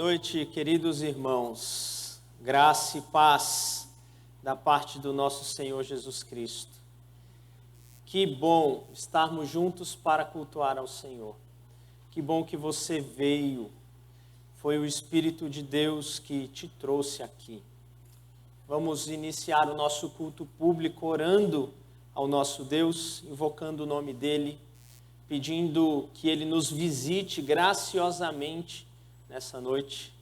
noite, queridos irmãos. Graça e paz da parte do nosso Senhor Jesus Cristo. Que bom estarmos juntos para cultuar ao Senhor. Que bom que você veio. Foi o Espírito de Deus que te trouxe aqui. Vamos iniciar o nosso culto público orando ao nosso Deus, invocando o nome dEle, pedindo que Ele nos visite graciosamente nessa noite.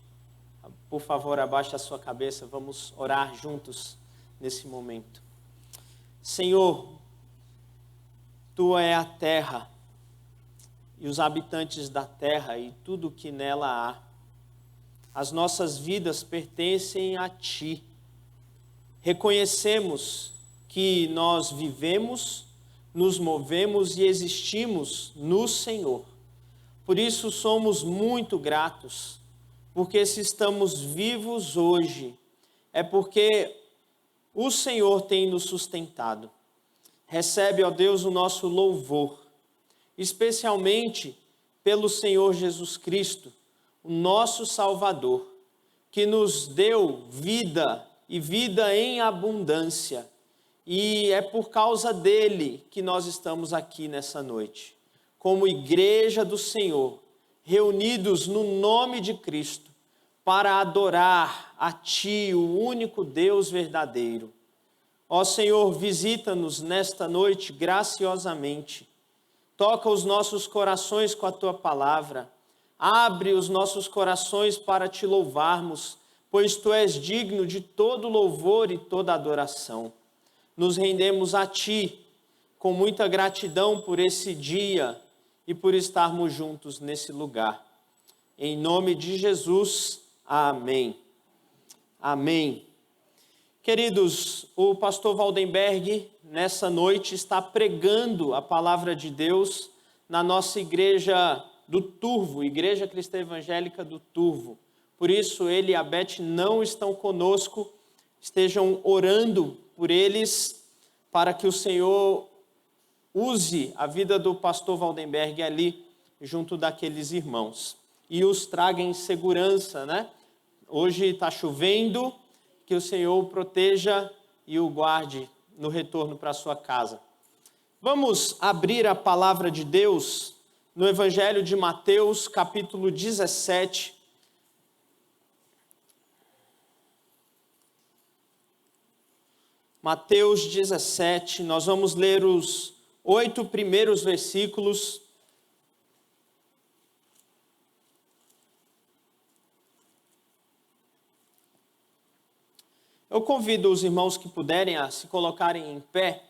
Por favor, abaixe a sua cabeça, vamos orar juntos nesse momento. Senhor, Tua é a terra e os habitantes da terra e tudo que nela há. As nossas vidas pertencem a Ti. Reconhecemos que nós vivemos, nos movemos e existimos no Senhor. Por isso somos muito gratos, porque se estamos vivos hoje, é porque o Senhor tem nos sustentado. Recebe, ó Deus, o nosso louvor, especialmente pelo Senhor Jesus Cristo, o nosso Salvador, que nos deu vida e vida em abundância. E é por causa dele que nós estamos aqui nessa noite, como igreja do Senhor, reunidos no nome de Cristo, para adorar a Ti, o único Deus verdadeiro. Ó Senhor, visita-nos nesta noite graciosamente. Toca os nossos corações com a Tua palavra. Abre os nossos corações para Te louvarmos, pois Tu és digno de todo louvor e toda adoração. Nos rendemos a Ti com muita gratidão por esse dia e por estarmos juntos nesse lugar. Em nome de Jesus, amém. Amém. Queridos, o pastor Waldenberg, nessa noite, está pregando a palavra de Deus na nossa igreja do Turvo, Igreja Cristã Evangélica do Turvo. Por isso, ele e a Beth não estão conosco, estejam orando por eles, para que o Senhor use a vida do pastor Waldenberg ali, junto daqueles irmãos, e os traga em segurança, né? Hoje está chovendo, que o Senhor o proteja e o guarde no retorno para a sua casa. Vamos abrir a palavra de Deus no Evangelho de Mateus, capítulo 17, Mateus 17, nós vamos ler os 8 primeiros versículos. Eu convido os irmãos que puderem a se colocarem em pé,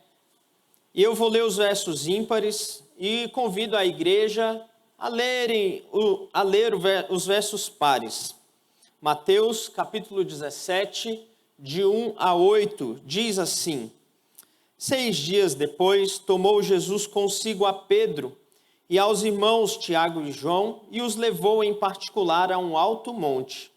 e eu vou ler os versos ímpares, e convido a igreja a ler os versos pares. Mateus, capítulo 17, de 1 a 8, diz assim: 6 dias depois, tomou Jesus consigo a Pedro e aos irmãos Tiago e João, e os levou em particular a um alto monte.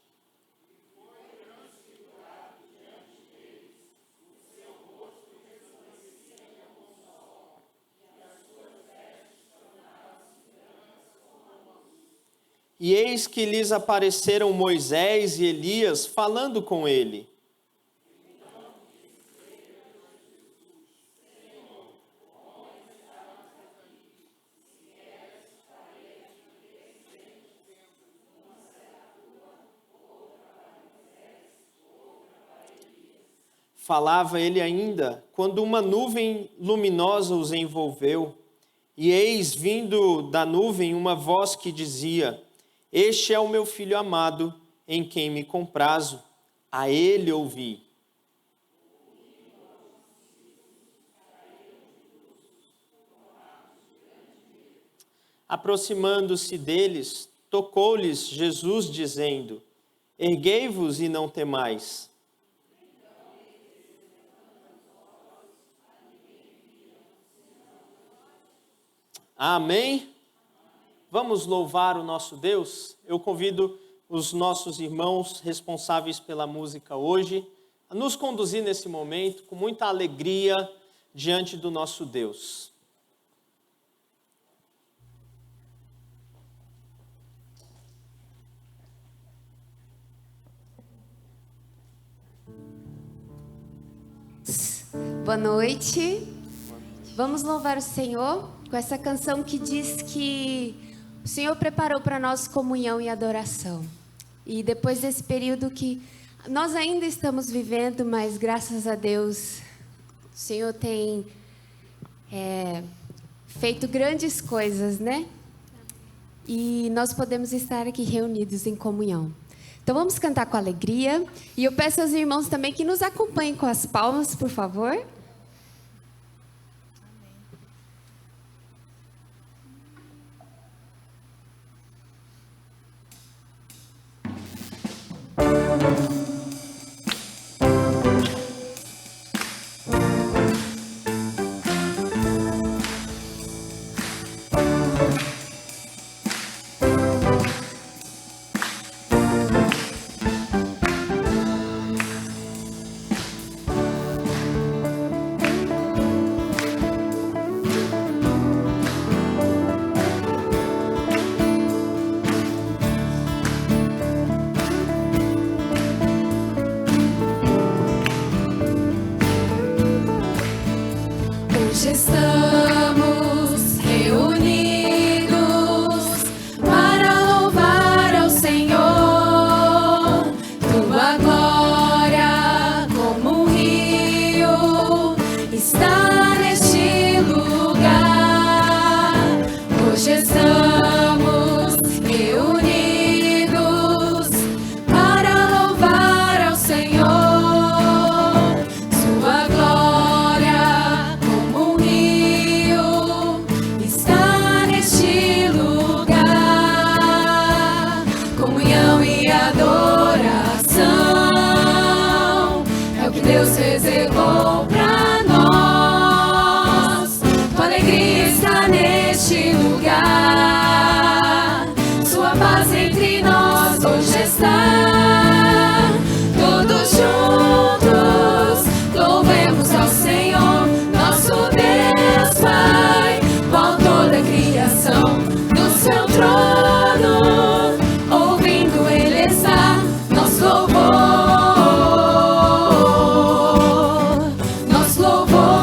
E eis que lhes apareceram Moisés e Elias falando com ele. Falava ele ainda, quando uma nuvem luminosa os envolveu, e eis vindo da nuvem uma voz que dizia: Este é o meu filho amado, em quem me comprazo, a ele ouvi. Aproximando-se deles, tocou-lhes Jesus, dizendo: Erguei-vos e não temais. Amém? Vamos louvar o nosso Deus? Eu convido os nossos irmãos responsáveis pela música hoje a nos conduzir nesse momento com muita alegria diante do nosso Deus. Boa noite. Vamos louvar o Senhor com essa canção que diz que o Senhor preparou para nós comunhão e adoração. E depois desse período que nós ainda estamos vivendo, mas graças a Deus, o Senhor tem feito grandes coisas, né? E nós podemos estar aqui reunidos em comunhão. Então vamos cantar com alegria. E eu peço aos irmãos também que nos acompanhem com as palmas, por favor. Estamos reunidos para louvar ao Senhor. Tua glória como um rio está neste lugar. Hoje estamos reunidos para louvar ao Senhor. Sua glória está neste lugar. Comunhão e adoração é o que Deus reservou para nós. Tua alegria está neste lugar. Sua paz entre nós hoje está. Todos juntos louvemos ao Senhor, nosso Deus Pai, qual toda a criação, no seu trono, ouvindo Ele está, nosso louvor, nosso louvor.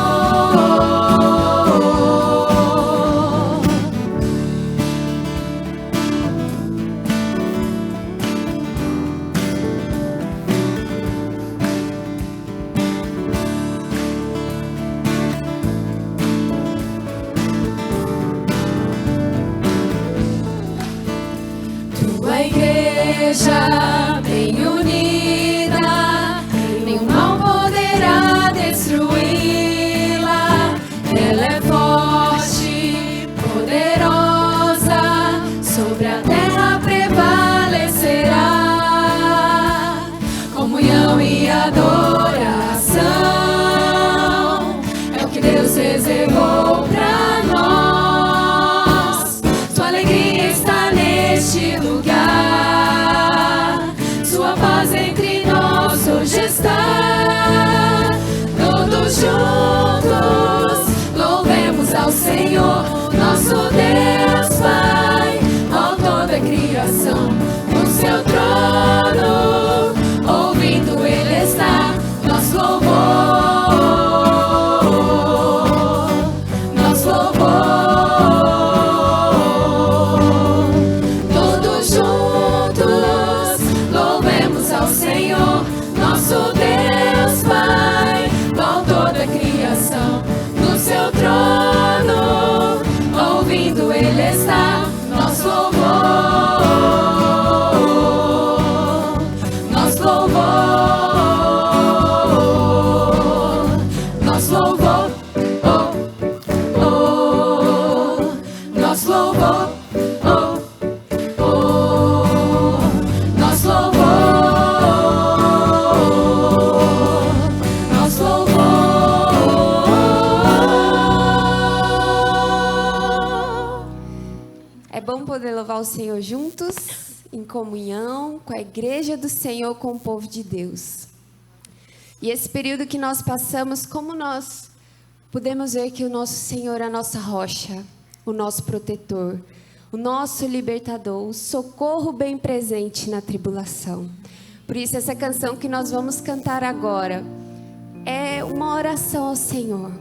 Tua igreja bem unida, nenhum mal poderá destruí-la. Ela é forte, poderosa, sobre a terra prevalecerá. Comunhão e adoração é o que Deus reservou para nós. Tua alegria está neste lugar. Sua paz entre nós hoje está. Todos juntos louvemos ao Senhor, nosso Deus Pai, ó toda a criação, no seu trono, ouvindo Ele está, nosso louvor, nosso louvor. Todos juntos louvemos ao Senhor, nosso Deus Pai, qual toda a criação, no seu trono, ouvindo Ele está, nosso louvor, nosso louvor, nosso louvor, oh, oh, nosso louvor, oh, oh, nosso louvor, nosso louvor. É bom poder louvar o Senhor juntos, em comunhão, com a igreja do Senhor, com o povo de Deus. E esse período que nós passamos, como nós podemos ver que o nosso Senhor é a nossa rocha, o nosso protetor, o nosso libertador, o socorro bem presente na tribulação. Por isso, essa canção que nós vamos cantar agora é uma oração ao Senhor,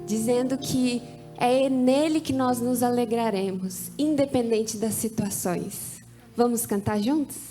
dizendo que é nele que nós nos alegraremos, independente das situações. Vamos cantar juntos?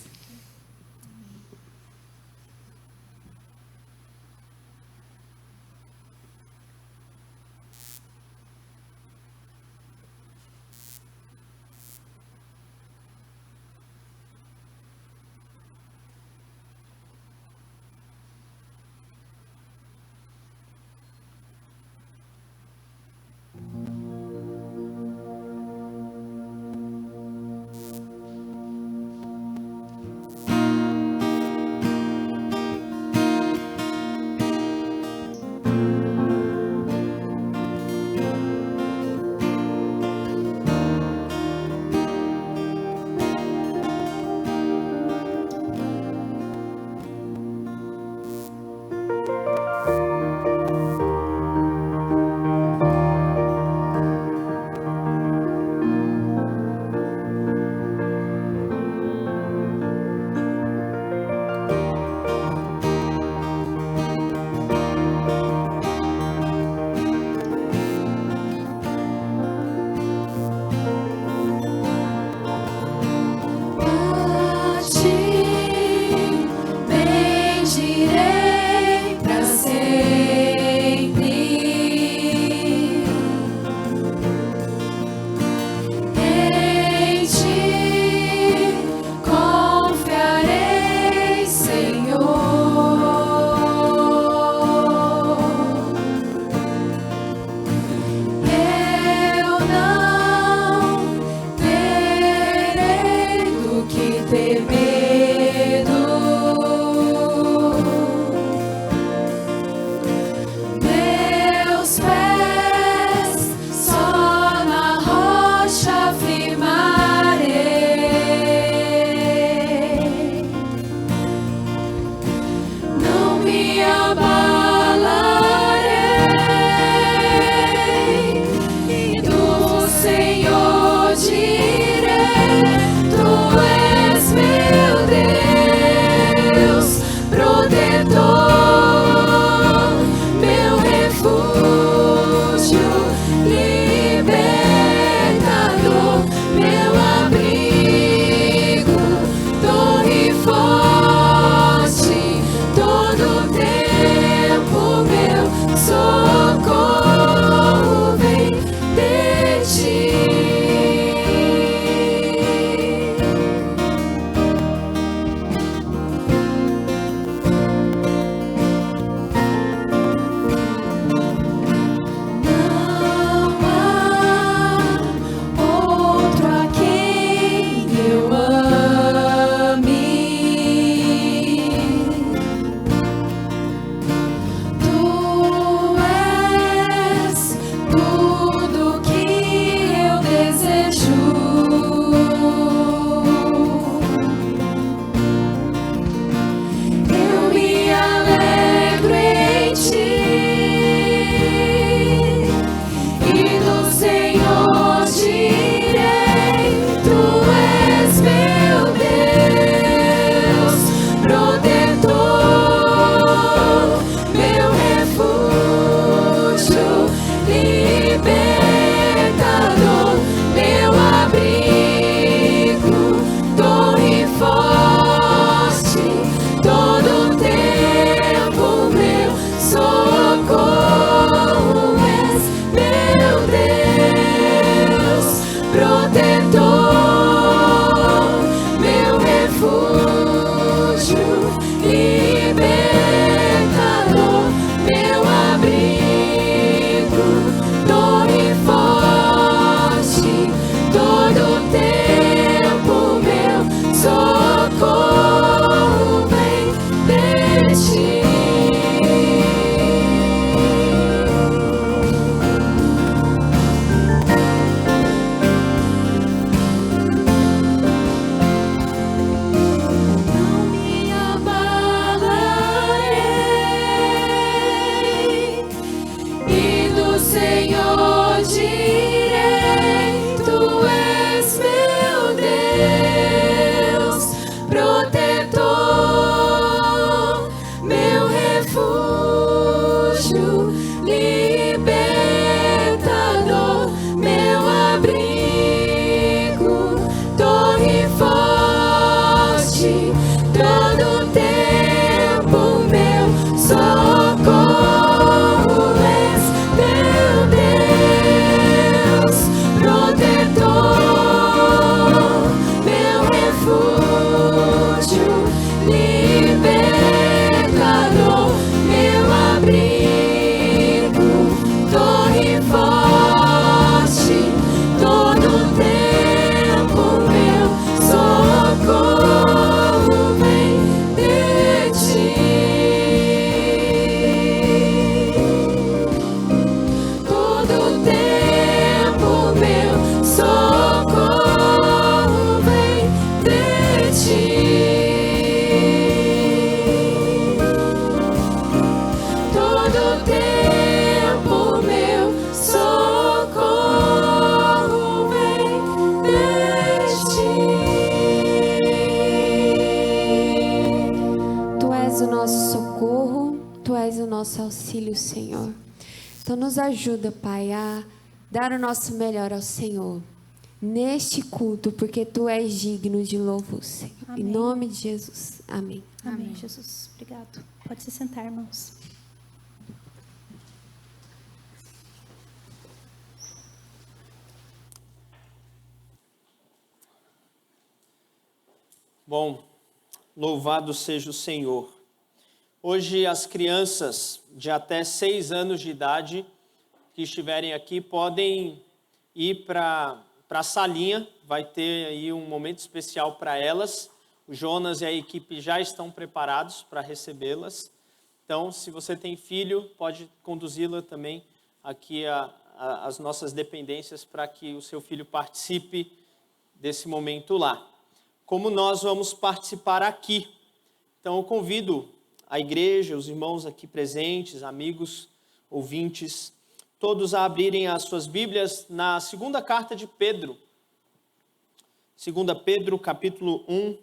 és o nosso socorro, Tu és o nosso auxílio, Senhor. Então nos ajuda, Pai, a dar o nosso melhor ao Senhor neste culto, porque Tu és digno de louvor, Senhor. Amém. Em nome de Jesus. Amém. Amém, Jesus. Obrigado. Pode se sentar, irmãos. Bom, louvado seja o Senhor. Hoje as crianças de até 6 anos de idade que estiverem aqui podem ir para a salinha, vai ter aí um momento especial para elas. O Jonas e a equipe já estão preparados para recebê-las. Então, se você tem filho, pode conduzi-la também aqui às nossas dependências para que o seu filho participe desse momento lá. Como nós vamos participar aqui. Então, eu convido a igreja, os irmãos aqui presentes, amigos, ouvintes, todos a abrirem as suas Bíblias na segunda carta de Pedro. 2 Pedro, capítulo 1.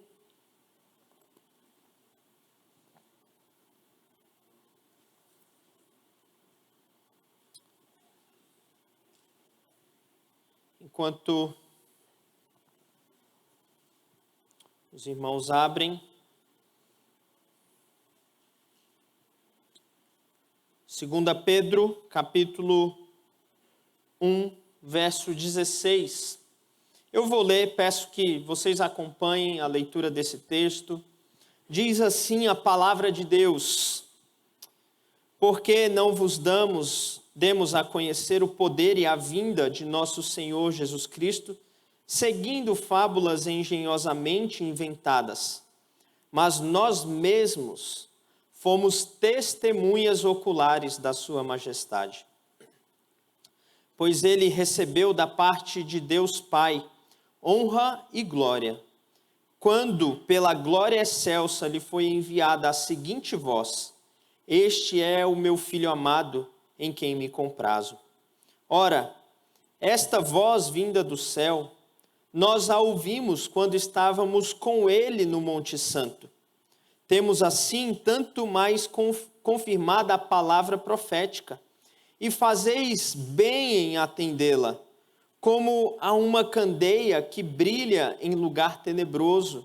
Enquanto os irmãos abrem, 2 Pedro, capítulo 1, verso 16. Eu vou ler, peço que vocês acompanhem a leitura desse texto. Diz assim a palavra de Deus: porque não vos demos a conhecer o poder e a vinda de nosso Senhor Jesus Cristo, seguindo fábulas engenhosamente inventadas, mas nós mesmos fomos testemunhas oculares da sua majestade. Pois ele recebeu da parte de Deus Pai honra e glória, quando pela glória excelsa lhe foi enviada a seguinte voz: este é o meu Filho amado, em quem me comprazo. Ora, esta voz vinda do céu, nós a ouvimos quando estávamos com ele no Monte Santo. Temos assim tanto mais confirmada a palavra profética, e fazeis bem em atendê-la, como a uma candeia que brilha em lugar tenebroso,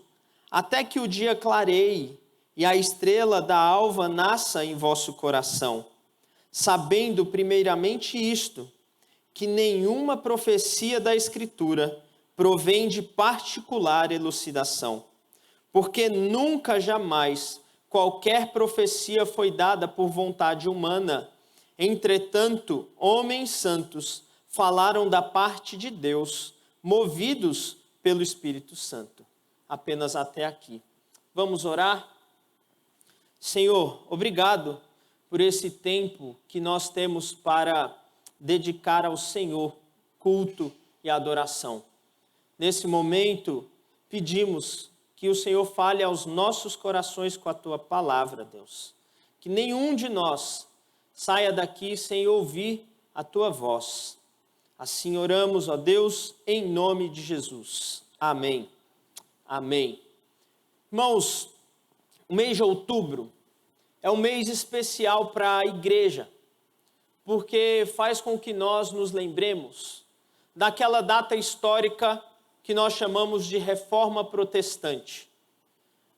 até que o dia clareie e a estrela da alva nasça em vosso coração, sabendo primeiramente isto, que nenhuma profecia da Escritura provém de particular elucidação, porque nunca jamais qualquer profecia foi dada por vontade humana. Entretanto, homens santos falaram da parte de Deus, movidos pelo Espírito Santo. Apenas até aqui. Vamos orar? Senhor, obrigado por esse tempo que nós temos para dedicar ao Senhor culto e adoração. Nesse momento, pedimos que o Senhor fale aos nossos corações com a Tua palavra, Deus. Que nenhum de nós saia daqui sem ouvir a Tua voz. Assim oramos, ó Deus, em nome de Jesus. Amém. Amém. Irmãos, o mês de outubro é um mês especial para a igreja, porque faz com que nós nos lembremos daquela data histórica que nós chamamos de Reforma Protestante.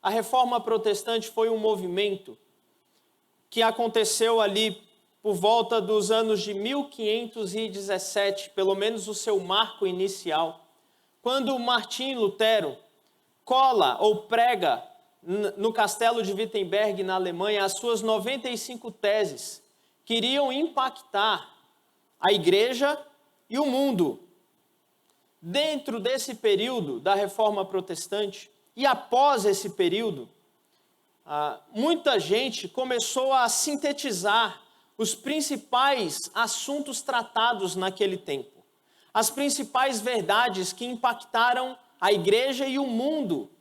A Reforma Protestante foi um movimento que aconteceu ali por volta dos anos de 1517, pelo menos o seu marco inicial, quando Martim Lutero cola ou prega no castelo de Wittenberg, na Alemanha, as suas 95 teses que iriam impactar a igreja e o mundo. Dentro desse período da Reforma Protestante e após esse período, muita gente começou a sintetizar os principais assuntos tratados naquele tempo, as principais verdades que impactaram a igreja e o mundo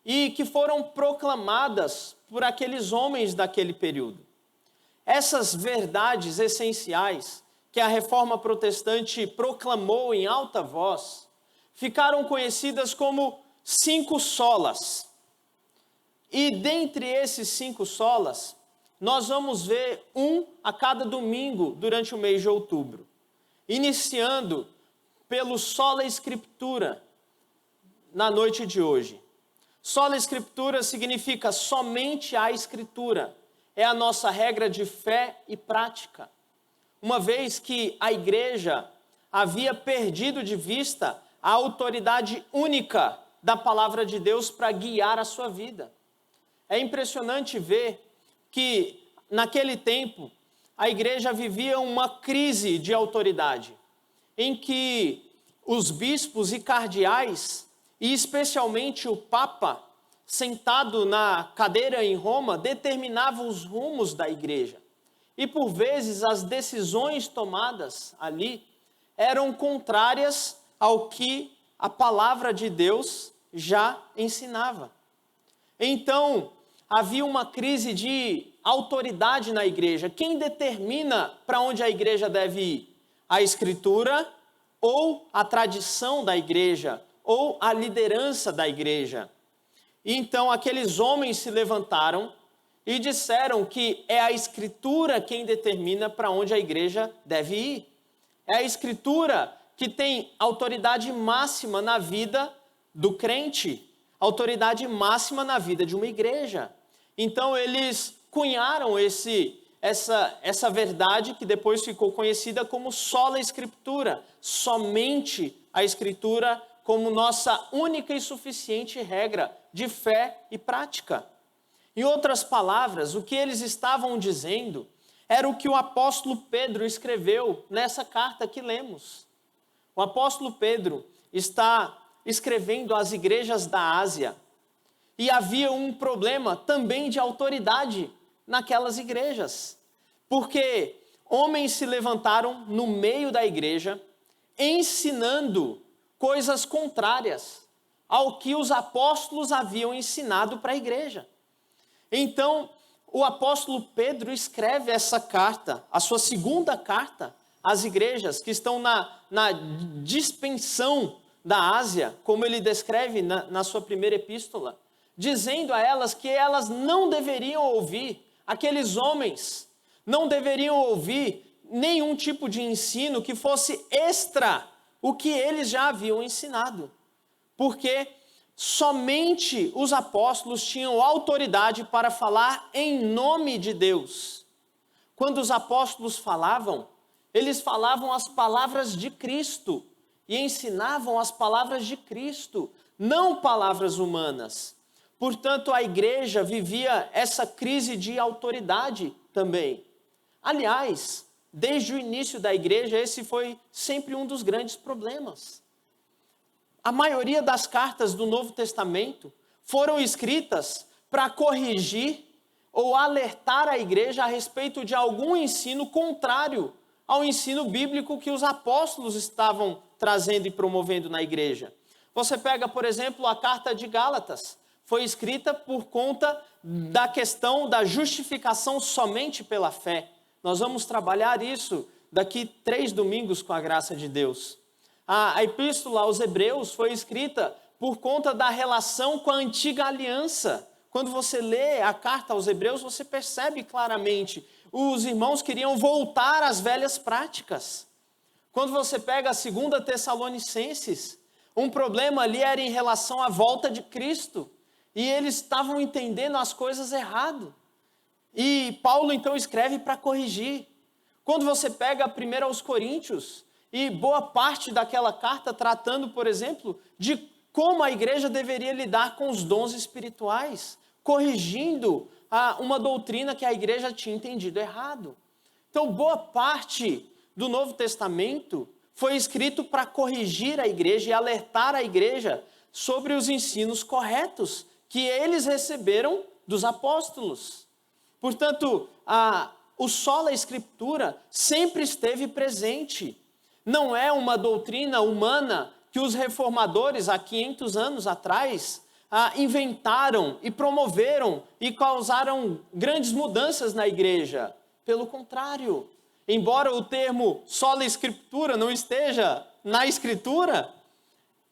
e que foram proclamadas por aqueles homens daquele período. Essas verdades essenciais que a Reforma Protestante proclamou em alta voz ficaram conhecidas como 5 solas. E dentre esses 5 solas, nós vamos ver um a cada domingo durante o mês de outubro. Iniciando pelo Sola Escritura, na noite de hoje. Sola Escritura significa somente a Escritura. É a nossa regra de fé e prática. Uma vez que a igreja havia perdido de vista a autoridade única da palavra de Deus para guiar a sua vida. É impressionante ver que, naquele tempo, a igreja vivia uma crise de autoridade, em que os bispos e cardeais, e especialmente o Papa, sentado na cadeira em Roma, determinavam os rumos da igreja. E por vezes as decisões tomadas ali eram contrárias ao que a palavra de Deus já ensinava. Então, havia uma crise de autoridade na igreja. Quem determina para onde a igreja deve ir? A Escritura ou a tradição da igreja ou a liderança da igreja? Então, aqueles homens se levantaram e disseram que é a Escritura quem determina para onde a igreja deve ir. É a Escritura que tem autoridade máxima na vida do crente, autoridade máxima na vida de uma igreja. Então, eles cunharam essa verdade que depois ficou conhecida como sola Escritura, somente a Escritura como nossa única e suficiente regra de fé e prática. Em outras palavras, o que eles estavam dizendo era o que o apóstolo Pedro escreveu nessa carta que lemos. O apóstolo Pedro está escrevendo às igrejas da Ásia e havia um problema também de autoridade naquelas igrejas, porque homens se levantaram no meio da igreja ensinando coisas contrárias ao que os apóstolos haviam ensinado para a igreja. Então, o apóstolo Pedro escreve essa carta, a sua segunda carta às igrejas que estão na dispersão da Ásia, como ele descreve na sua primeira epístola, dizendo a elas que elas não deveriam ouvir, aqueles homens não deveriam ouvir nenhum tipo de ensino que fosse extra o que eles já haviam ensinado, porque somente os apóstolos tinham autoridade para falar em nome de Deus. Quando os apóstolos falavam, eles falavam as palavras de Cristo e ensinavam as palavras de Cristo, não palavras humanas. Portanto, a igreja vivia essa crise de autoridade também. Aliás, desde o início da igreja, esse foi sempre um dos grandes problemas. A maioria das cartas do Novo Testamento foram escritas para corrigir ou alertar a igreja a respeito de algum ensino contrário ao ensino bíblico que os apóstolos estavam trazendo e promovendo na igreja. Você pega, por exemplo, a carta de Gálatas. Foi escrita por conta da questão da justificação somente pela fé. Nós vamos trabalhar isso daqui 3 domingos com a graça de Deus. A epístola aos Hebreus foi escrita por conta da relação com a antiga aliança. Quando você lê a carta aos Hebreus, você percebe claramente, os irmãos queriam voltar às velhas práticas. Quando você pega a 2 Tessalonicenses, um problema ali era em relação à volta de Cristo. E eles estavam entendendo as coisas errado. E Paulo então escreve para corrigir. Quando você pega 1 aos Coríntios, e boa parte daquela carta tratando, por exemplo, de como a igreja deveria lidar com os dons espirituais, corrigindo uma doutrina que a igreja tinha entendido errado. Então, boa parte do Novo Testamento foi escrito para corrigir a igreja e alertar a igreja sobre os ensinos corretos que eles receberam dos apóstolos. Portanto, o sola Escritura sempre esteve presente. Não é uma doutrina humana que os reformadores, há 500 anos atrás, inventaram e promoveram e causaram grandes mudanças na igreja. Pelo contrário, embora o termo sola Escritura não esteja na Escritura,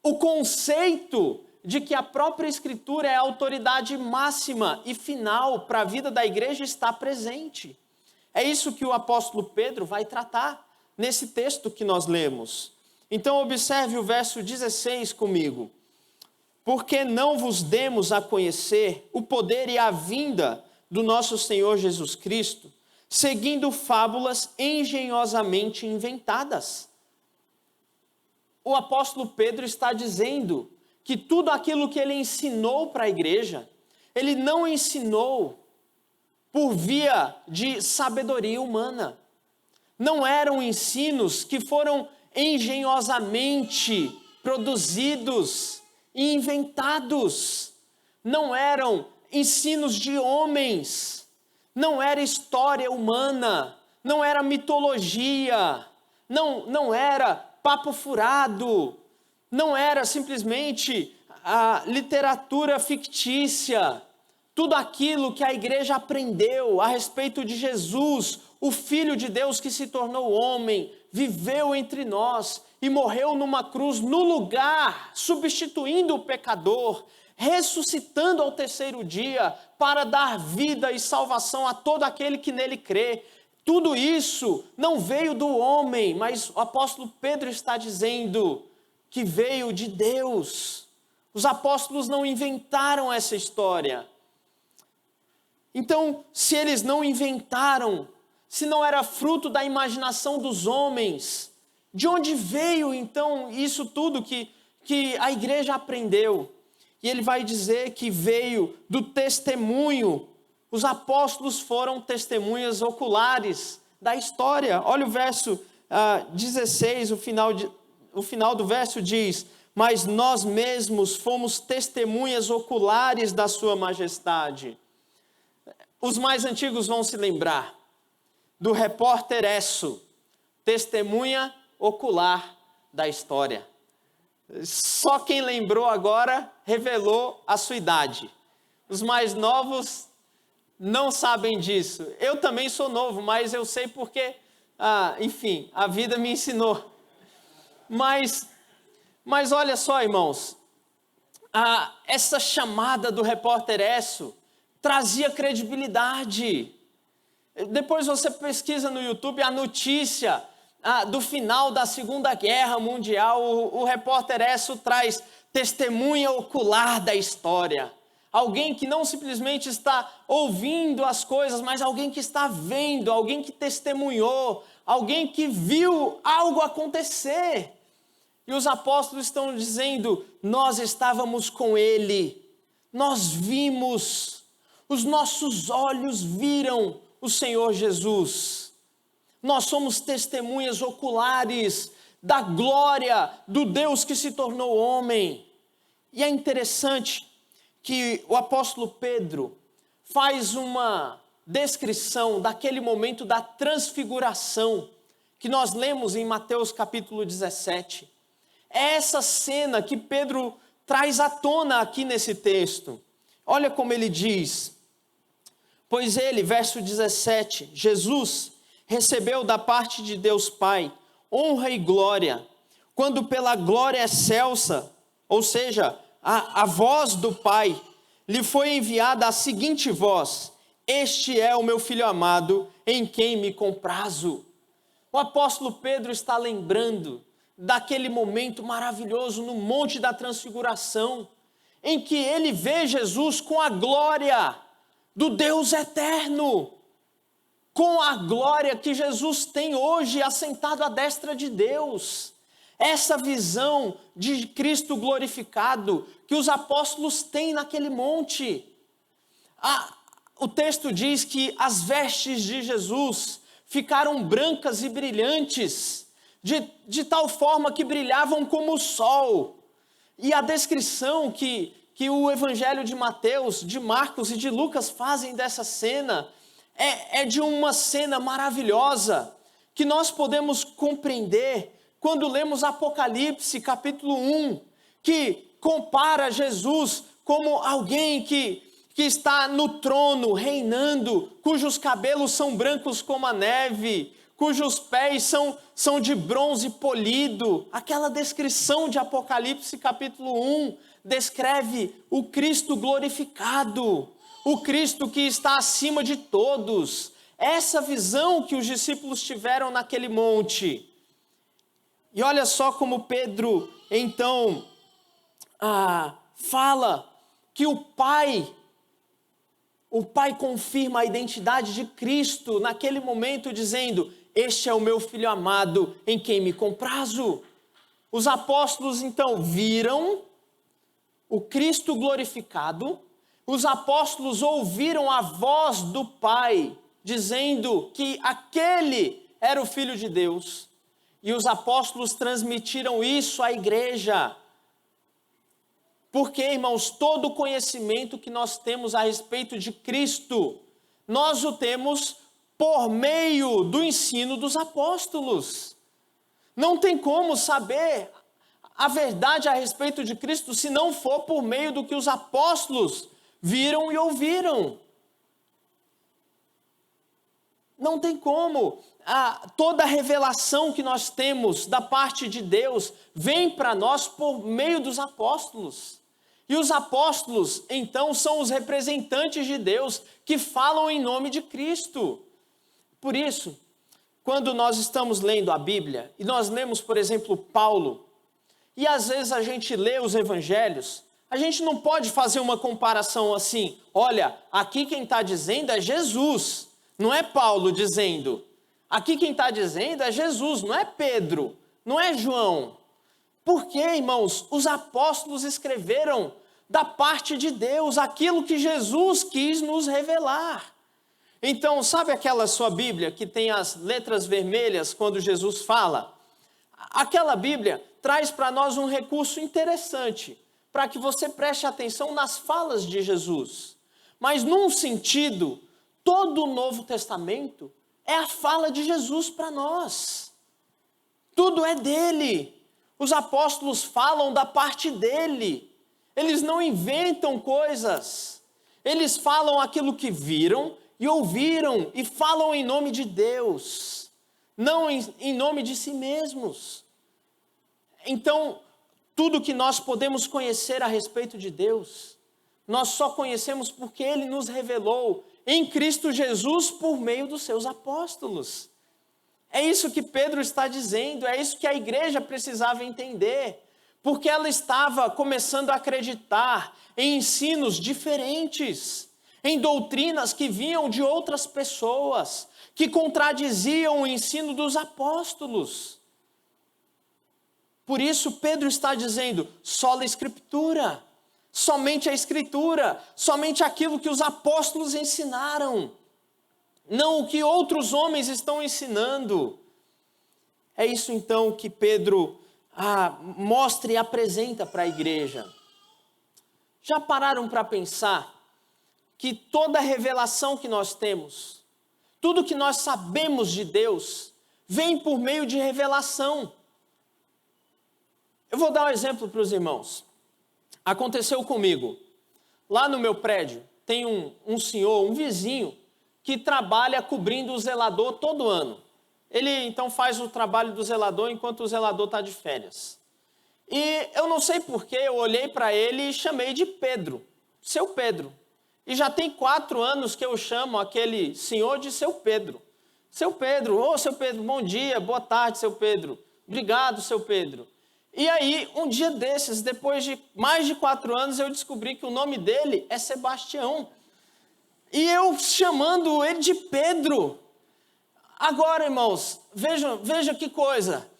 o conceito de que a própria Escritura é a autoridade máxima e final para a vida da igreja está presente. É isso que o apóstolo Pedro vai tratar nesse texto que nós lemos. Então observe o verso 16 comigo. Porque não vos demos a conhecer o poder e a vinda do nosso Senhor Jesus Cristo, seguindo fábulas engenhosamente inventadas. O apóstolo Pedro está dizendo que tudo aquilo que ele ensinou para a igreja, ele não ensinou por via de sabedoria humana. Não eram ensinos que foram engenhosamente produzidos e inventados. Não eram ensinos de homens. Não era história humana. Não era mitologia. Não era papo furado. Não era simplesmente a literatura fictícia. Tudo aquilo que a igreja aprendeu a respeito de Jesus, o Filho de Deus que se tornou homem, viveu entre nós e morreu numa cruz no lugar, substituindo o pecador, ressuscitando ao terceiro dia para dar vida e salvação a todo aquele que nele crê. Tudo isso não veio do homem, mas o apóstolo Pedro está dizendo que veio de Deus. Os apóstolos não inventaram essa história. Então, se eles não inventaram, se não era fruto da imaginação dos homens, de onde veio então isso tudo que a igreja aprendeu? E ele vai dizer que veio do testemunho. Os apóstolos foram testemunhas oculares da história. Olha o verso 16, o final do verso diz: mas nós mesmos fomos testemunhas oculares da sua majestade. Os mais antigos vão se lembrar do repórter Esso, testemunha ocular da história. Só quem lembrou agora revelou a sua idade. Os mais novos não sabem disso. Eu também sou novo, mas eu sei porque, enfim, a vida me ensinou. Mas olha só, irmãos, essa chamada do repórter Esso trazia credibilidade. Depois você pesquisa no YouTube a notícia do final da Segunda Guerra Mundial. O repórter Esso traz testemunha ocular da história. Alguém que não simplesmente está ouvindo as coisas, mas alguém que está vendo, alguém que testemunhou, alguém que viu algo acontecer. E os apóstolos estão dizendo: nós estávamos com ele, nós vimos, os nossos olhos viram o Senhor Jesus. Nós somos testemunhas oculares da glória do Deus que se tornou homem. E é interessante que o apóstolo Pedro faz uma descrição daquele momento da transfiguração que nós lemos em Mateus capítulo 17. É essa cena que Pedro traz à tona aqui nesse texto. Olha como ele diz: pois ele, verso 17, Jesus recebeu da parte de Deus Pai honra e glória, quando pela glória excelsa, ou seja, a voz do Pai, lhe foi enviada a seguinte voz: este é o meu Filho amado, em quem me comprazo. O apóstolo Pedro está lembrando daquele momento maravilhoso no Monte da Transfiguração, em que ele vê Jesus com a glória do Deus eterno, com a glória que Jesus tem hoje assentado à destra de Deus. Essa visão de Cristo glorificado que os apóstolos têm naquele monte. O texto diz que as vestes de Jesus ficaram brancas e brilhantes, de tal forma que brilhavam como o sol. E a descrição que o Evangelho de Mateus, de Marcos e de Lucas fazem dessa cena é de uma cena maravilhosa que nós podemos compreender quando lemos Apocalipse capítulo 1, que compara Jesus como alguém que está no trono reinando, cujos cabelos são brancos como a neve, cujos pés são de bronze polido. Aquela descrição de Apocalipse capítulo 1 descreve o Cristo glorificado, o Cristo que está acima de todos. Essa visão que os discípulos tiveram naquele monte. E olha só como Pedro, então, fala que o Pai confirma a identidade de Cristo naquele momento, dizendo: este é o meu Filho amado, em quem me comprazo. Os apóstolos, então, viram o Cristo glorificado. Os apóstolos ouviram a voz do Pai, dizendo que aquele era o Filho de Deus. E os apóstolos transmitiram isso à igreja. Porque, irmãos, todo o conhecimento que nós temos a respeito de Cristo, nós o temos por meio do ensino dos apóstolos. Não tem como saber a verdade a respeito de Cristo se não for por meio do que os apóstolos viram e ouviram. Não tem como. Toda a revelação que nós temos da parte de Deus vem para nós por meio dos apóstolos. E os apóstolos, então, são os representantes de Deus que falam em nome de Cristo. Por isso, quando nós estamos lendo a Bíblia, e nós lemos, por exemplo, Paulo, e às vezes a gente lê os evangelhos, a gente não pode fazer uma comparação assim: olha, aqui quem está dizendo é Jesus, não é Paulo dizendo. Aqui quem está dizendo é Jesus, não é Pedro, não é João. Porque, irmãos, os apóstolos escreveram da parte de Deus aquilo que Jesus quis nos revelar. Então, sabe aquela sua Bíblia que tem as letras vermelhas quando Jesus fala? Aquela Bíblia traz para nós um recurso interessante, para que você preste atenção nas falas de Jesus. Mas num sentido, todo o Novo Testamento é a fala de Jesus para nós. Tudo é dele. Os apóstolos falam da parte dele. Eles não inventam coisas. Eles falam aquilo que viram e ouviram e falam em nome de Deus, não em nome de si mesmos. Então, tudo que nós podemos conhecer a respeito de Deus, nós só conhecemos porque Ele nos revelou em Cristo Jesus por meio dos seus apóstolos. É isso que Pedro está dizendo, é isso que a igreja precisava entender, porque ela estava começando a acreditar em ensinos diferentes, em doutrinas que vinham de outras pessoas, que contradiziam o ensino dos apóstolos. Por isso Pedro está dizendo: sola Escritura, somente a Escritura, somente aquilo que os apóstolos ensinaram, não o que outros homens estão ensinando. É isso então que Pedro mostra e apresenta para a igreja. Já pararam para pensar que toda a revelação que nós temos, tudo que nós sabemos de Deus, vem por meio de revelação? Eu vou dar um exemplo para os irmãos. Aconteceu comigo. Lá no meu prédio tem um senhor, um vizinho, que trabalha cobrindo o zelador todo ano. Ele então faz o trabalho do zelador enquanto o zelador está de férias. E eu não sei porquê, eu olhei para ele e chamei de Pedro, seu Pedro. E já tem 4 anos que eu chamo aquele senhor de seu Pedro. Seu Pedro, seu Pedro, bom dia, boa tarde, seu Pedro. Obrigado, seu Pedro. E aí, um dia desses, depois de mais de 4 anos, eu descobri que o nome dele é Sebastião. E eu chamando ele de Pedro. Agora, irmãos, veja que coisa.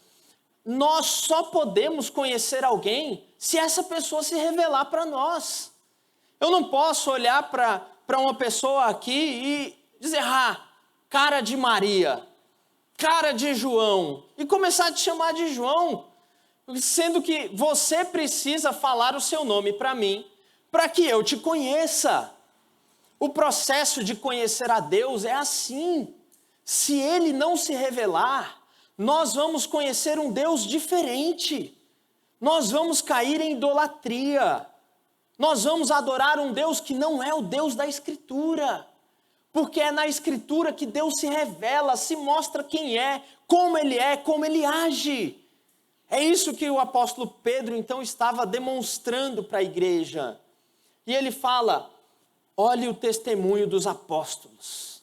Nós só podemos conhecer alguém se essa pessoa se revelar para nós. Eu não posso olhar para uma pessoa aqui e dizer: cara de Maria, cara de João, e começar a te chamar de João, sendo que você precisa falar o seu nome para mim, para que eu te conheça. O processo de conhecer a Deus é assim. Se Ele não se revelar, nós vamos conhecer um Deus diferente. Nós vamos cair em idolatria. Nós vamos adorar um Deus que não é o Deus da Escritura. Porque é na Escritura que Deus se revela, se mostra quem é, como Ele age. É isso que o apóstolo Pedro então estava demonstrando para a igreja. E ele fala: olhe o testemunho dos apóstolos,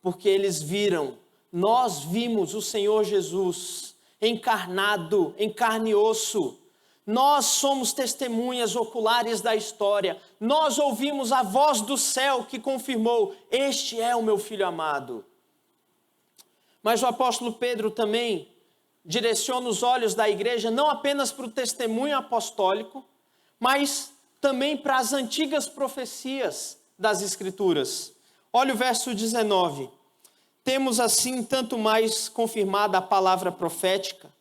porque eles viram, nós vimos o Senhor Jesus encarnado, em carne e osso. Nós somos testemunhas oculares da história. Nós ouvimos a voz do céu que confirmou: este é o meu filho amado. Mas o apóstolo Pedro também direciona os olhos da igreja não apenas para o testemunho apostólico, mas também para as antigas profecias das Escrituras. Olha o verso 19. Temos assim tanto mais confirmada a palavra profética,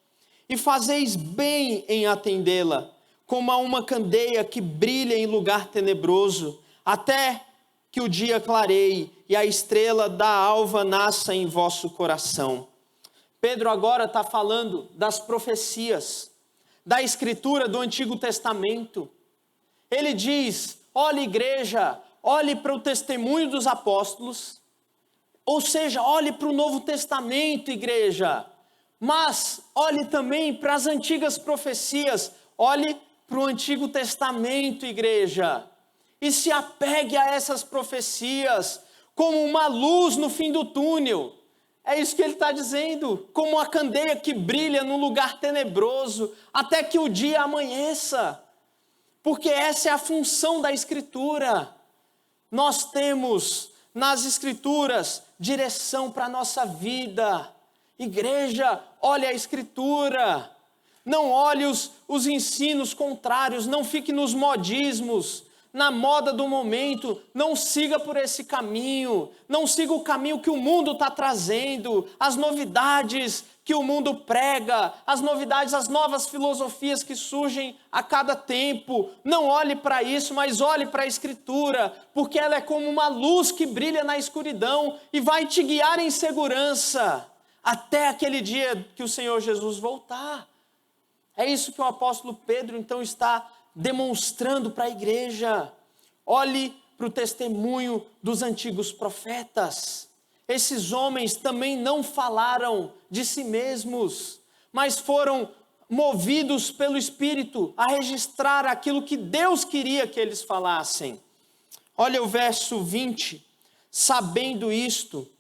e fazeis bem em atendê-la, como a uma candeia que brilha em lugar tenebroso, até que o dia clareie e a estrela da alva nasça em vosso coração. Pedro agora está falando das profecias, da escritura do Antigo Testamento. Ele diz: olhe igreja, olhe para o testemunho dos apóstolos, ou seja, olhe para o Novo Testamento, igreja, mas olhe também para as antigas profecias, olhe para o Antigo Testamento, igreja, e se apegue a essas profecias como uma luz no fim do túnel. É isso que ele está dizendo, como a candeia que brilha num lugar tenebroso, até que o dia amanheça, porque essa é a função da Escritura. Nós temos nas Escrituras direção para a nossa vida. Igreja, olhe a Escritura, não olhe os ensinos contrários, não fique nos modismos, na moda do momento, não siga por esse caminho, não siga o caminho que o mundo está trazendo, as novidades que o mundo prega, as novidades, as novas filosofias que surgem a cada tempo. Não olhe para isso, mas olhe para a Escritura, porque ela é como uma luz que brilha na escuridão e vai te guiar em segurança até aquele dia que o Senhor Jesus voltar. É isso que o apóstolo Pedro então está demonstrando para a igreja. Olhe para o testemunho dos antigos profetas. Esses homens também não falaram de si mesmos, mas foram movidos pelo Espírito a registrar aquilo que Deus queria que eles falassem. Olha o verso 20. Sabendo isto,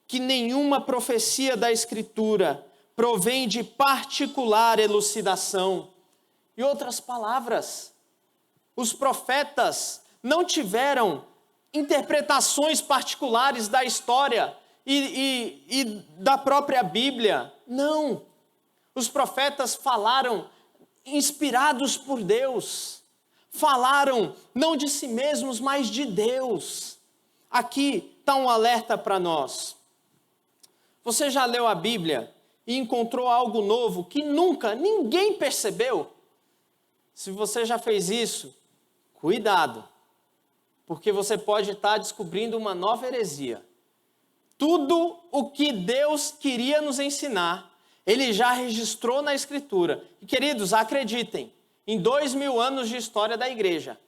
que nenhuma profecia da Escritura provém de particular elucidação. Em outras palavras, os profetas não tiveram interpretações particulares da história e da própria Bíblia. Não. Os profetas falaram inspirados por Deus. Falaram não de si mesmos, mas de Deus. Aqui está um alerta para nós. Você já leu a Bíblia e encontrou algo novo que nunca ninguém percebeu? Se você já fez isso, cuidado, porque você pode estar descobrindo uma nova heresia. Tudo o que Deus queria nos ensinar, Ele já registrou na Escritura. E queridos, acreditem, em 2000 anos de história da igreja,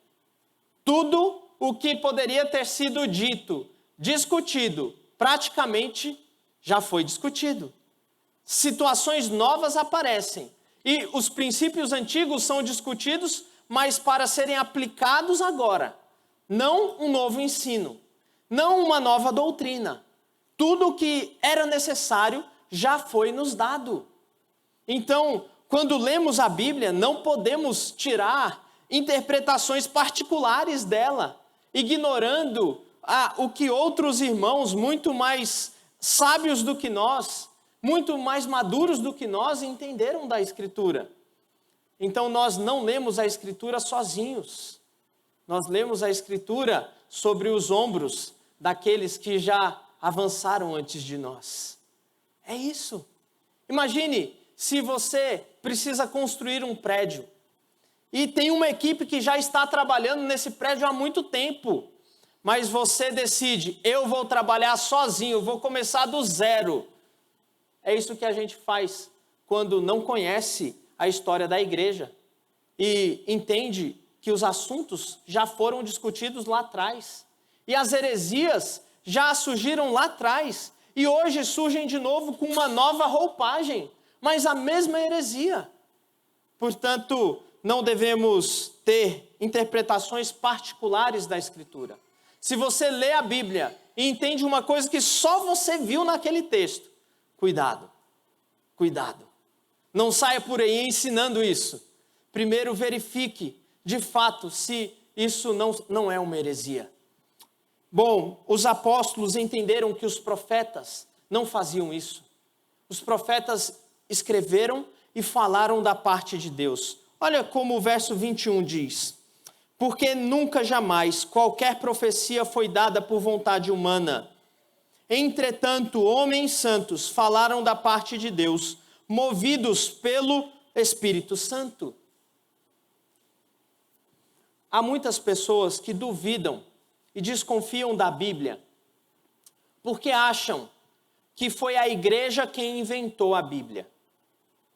tudo o que poderia ter sido dito, discutido, praticamente já foi discutido. Situações novas aparecem. E os princípios antigos são discutidos, mas para serem aplicados agora. Não um novo ensino, não uma nova doutrina. Tudo o que era necessário já foi nos dado. Então, quando lemos a Bíblia, não podemos tirar interpretações particulares dela, ignorando o que outros irmãos muito mais sábios do que nós, muito mais maduros do que nós entenderam da Escritura. Então nós não lemos a Escritura sozinhos. Nós lemos a Escritura sobre os ombros daqueles que já avançaram antes de nós. É isso. Imagine se você precisa construir um prédio e tem uma equipe que já está trabalhando nesse prédio há muito tempo, mas você decide: eu vou trabalhar sozinho, vou começar do zero. É isso que a gente faz quando não conhece a história da igreja e entende que os assuntos já foram discutidos lá atrás. E as heresias já surgiram lá atrás e hoje surgem de novo com uma nova roupagem, mas a mesma heresia. Portanto, não devemos ter interpretações particulares da Escritura. Se você lê a Bíblia e entende uma coisa que só você viu naquele texto, cuidado, cuidado. Não saia por aí ensinando isso. Primeiro verifique, de fato, se isso não é uma heresia. Bom, os apóstolos entenderam que os profetas não faziam isso. Os profetas escreveram e falaram da parte de Deus. Olha como o verso 21 diz: porque nunca jamais qualquer profecia foi dada por vontade humana. Entretanto, homens santos falaram da parte de Deus, movidos pelo Espírito Santo. Há muitas pessoas que duvidam e desconfiam da Bíblia, porque acham que foi a igreja quem inventou a Bíblia.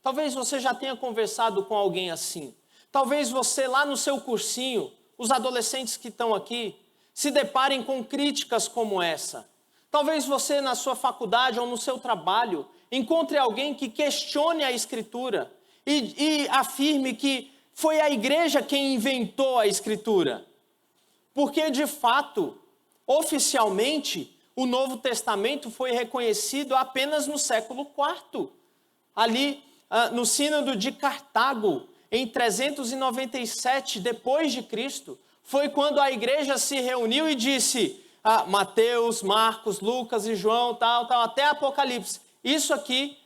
Talvez você já tenha conversado com alguém assim. Talvez você lá no seu cursinho, os adolescentes que estão aqui, se deparem com críticas como essa. Talvez você na sua faculdade ou no seu trabalho encontre alguém que questione a Escritura e afirme que foi a igreja quem inventou a Escritura. Porque, de fato, oficialmente, o Novo Testamento foi reconhecido apenas no século IV. Ali, no Sínodo de Cartago, em 397 depois de Cristo, foi quando a igreja se reuniu e disse: Mateus, Marcos, Lucas e João, até Apocalipse. Isso aqui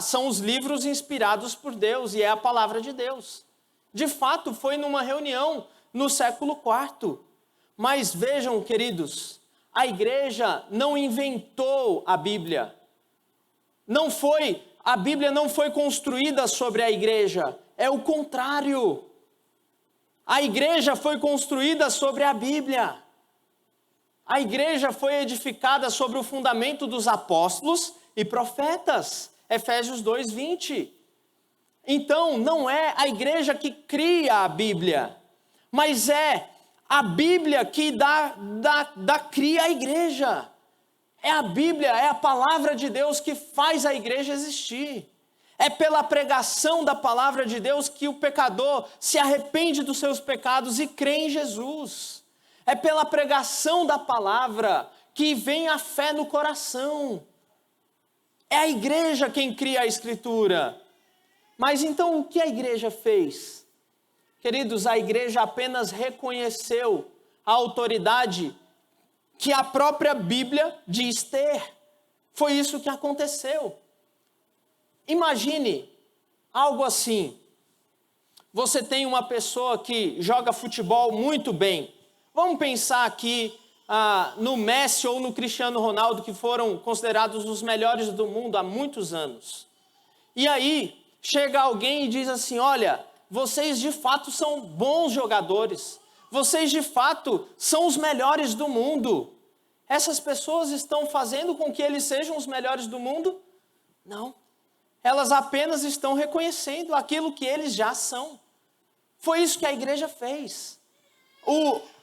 são os livros inspirados por Deus e é a palavra de Deus. De fato, foi numa reunião no século IV. Mas vejam, queridos, a igreja não inventou a Bíblia. A Bíblia não foi construída sobre a igreja. É o contrário. A igreja foi construída sobre a Bíblia. A igreja foi edificada sobre o fundamento dos apóstolos e profetas. Efésios 2:20. Então, não é a igreja que cria a Bíblia, mas é a Bíblia que cria a igreja. É a Bíblia, é a palavra de Deus que faz a igreja existir. É pela pregação da palavra de Deus que o pecador se arrepende dos seus pecados e crê em Jesus. É pela pregação da palavra que vem a fé no coração. É a igreja quem cria a Escritura. Mas então o que a igreja fez? Queridos, a igreja apenas reconheceu a autoridade que a própria Bíblia diz ter. Foi isso que aconteceu. Imagine algo assim. Você tem uma pessoa que joga futebol muito bem. Vamos pensar aqui no Messi ou no Cristiano Ronaldo, que foram considerados os melhores do mundo há muitos anos. E aí, chega alguém e diz assim: olha, vocês de fato são bons jogadores. Vocês de fato são os melhores do mundo. Essas pessoas estão fazendo com que eles sejam os melhores do mundo? Não. Elas apenas estão reconhecendo aquilo que eles já são. Foi isso que a igreja fez.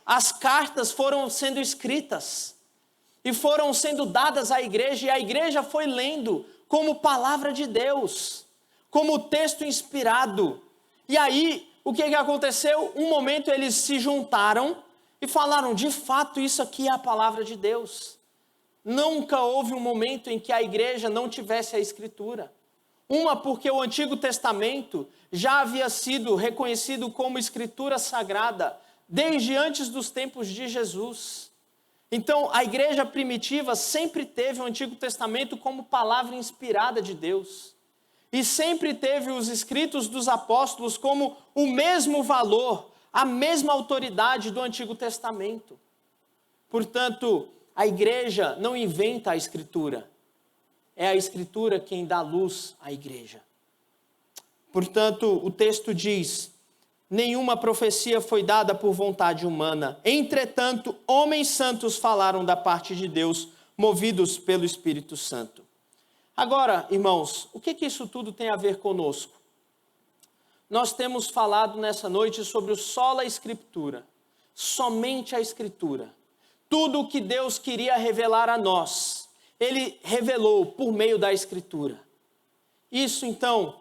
As cartas foram sendo escritas e foram sendo dadas à igreja, e a igreja foi lendo como palavra de Deus, como texto inspirado. E aí, o que aconteceu? Um momento eles se juntaram e falaram: de fato, isso aqui é a palavra de Deus. Nunca houve um momento em que a igreja não tivesse a Escritura. Porque o Antigo Testamento já havia sido reconhecido como Escritura Sagrada desde antes dos tempos de Jesus. Então, a igreja primitiva sempre teve o Antigo Testamento como palavra inspirada de Deus. E sempre teve os escritos dos apóstolos como o mesmo valor, a mesma autoridade do Antigo Testamento. Portanto, a igreja não inventa a Escritura. É a Escritura quem dá luz à igreja. Portanto, o texto diz: nenhuma profecia foi dada por vontade humana. Entretanto, homens santos falaram da parte de Deus, movidos pelo Espírito Santo. Agora, irmãos, o que isso tudo tem a ver conosco? Nós temos falado nessa noite sobre o sola Escritura, somente a Escritura. Tudo o que Deus queria revelar a nós, Ele revelou por meio da Escritura. Isso, então,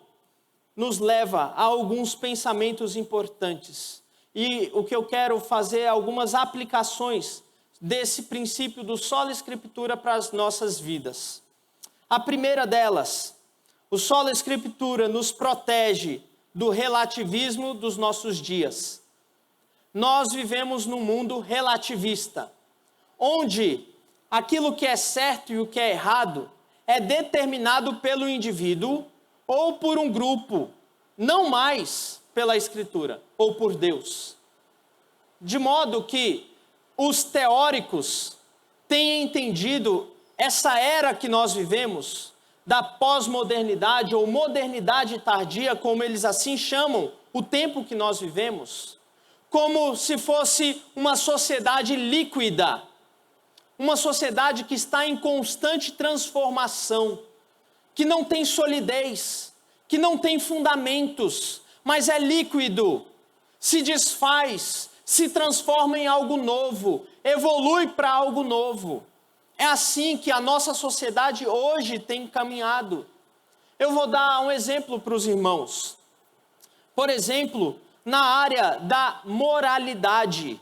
nos leva a alguns pensamentos importantes. E o que eu quero fazer é algumas aplicações desse princípio do sola escritura para as nossas vidas. A primeira delas, o sola escritura nos protege do relativismo dos nossos dias. Nós vivemos num mundo relativista, onde aquilo que é certo e o que é errado é determinado pelo indivíduo ou por um grupo, não mais pela Escritura ou por Deus. De modo que os teóricos têm entendido essa era que nós vivemos, da pós-modernidade ou modernidade tardia, como eles assim chamam o tempo que nós vivemos, como se fosse uma sociedade líquida, uma sociedade que está em constante transformação, que não tem solidez, que não tem fundamentos, mas é líquido, se desfaz, se transforma em algo novo, evolui para algo novo. É assim que a nossa sociedade hoje tem caminhado. Eu vou dar um exemplo para os irmãos. Por exemplo, na área da moralidade.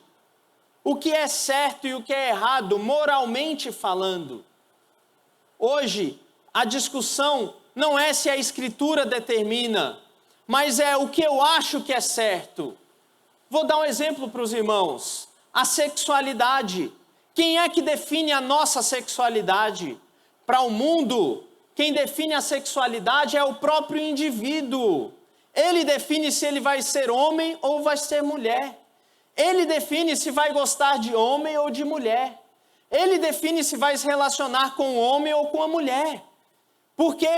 O que é certo e o que é errado, moralmente falando. Hoje, a discussão não é se a Escritura determina, mas é o que eu acho que é certo. Vou dar um exemplo para os irmãos. A sexualidade. Quem é que define a nossa sexualidade? Para o mundo, quem define a sexualidade é o próprio indivíduo. Ele define se ele vai ser homem ou vai ser mulher. Ele define se vai gostar de homem ou de mulher. Ele define se vai se relacionar com o homem ou com a mulher. Porque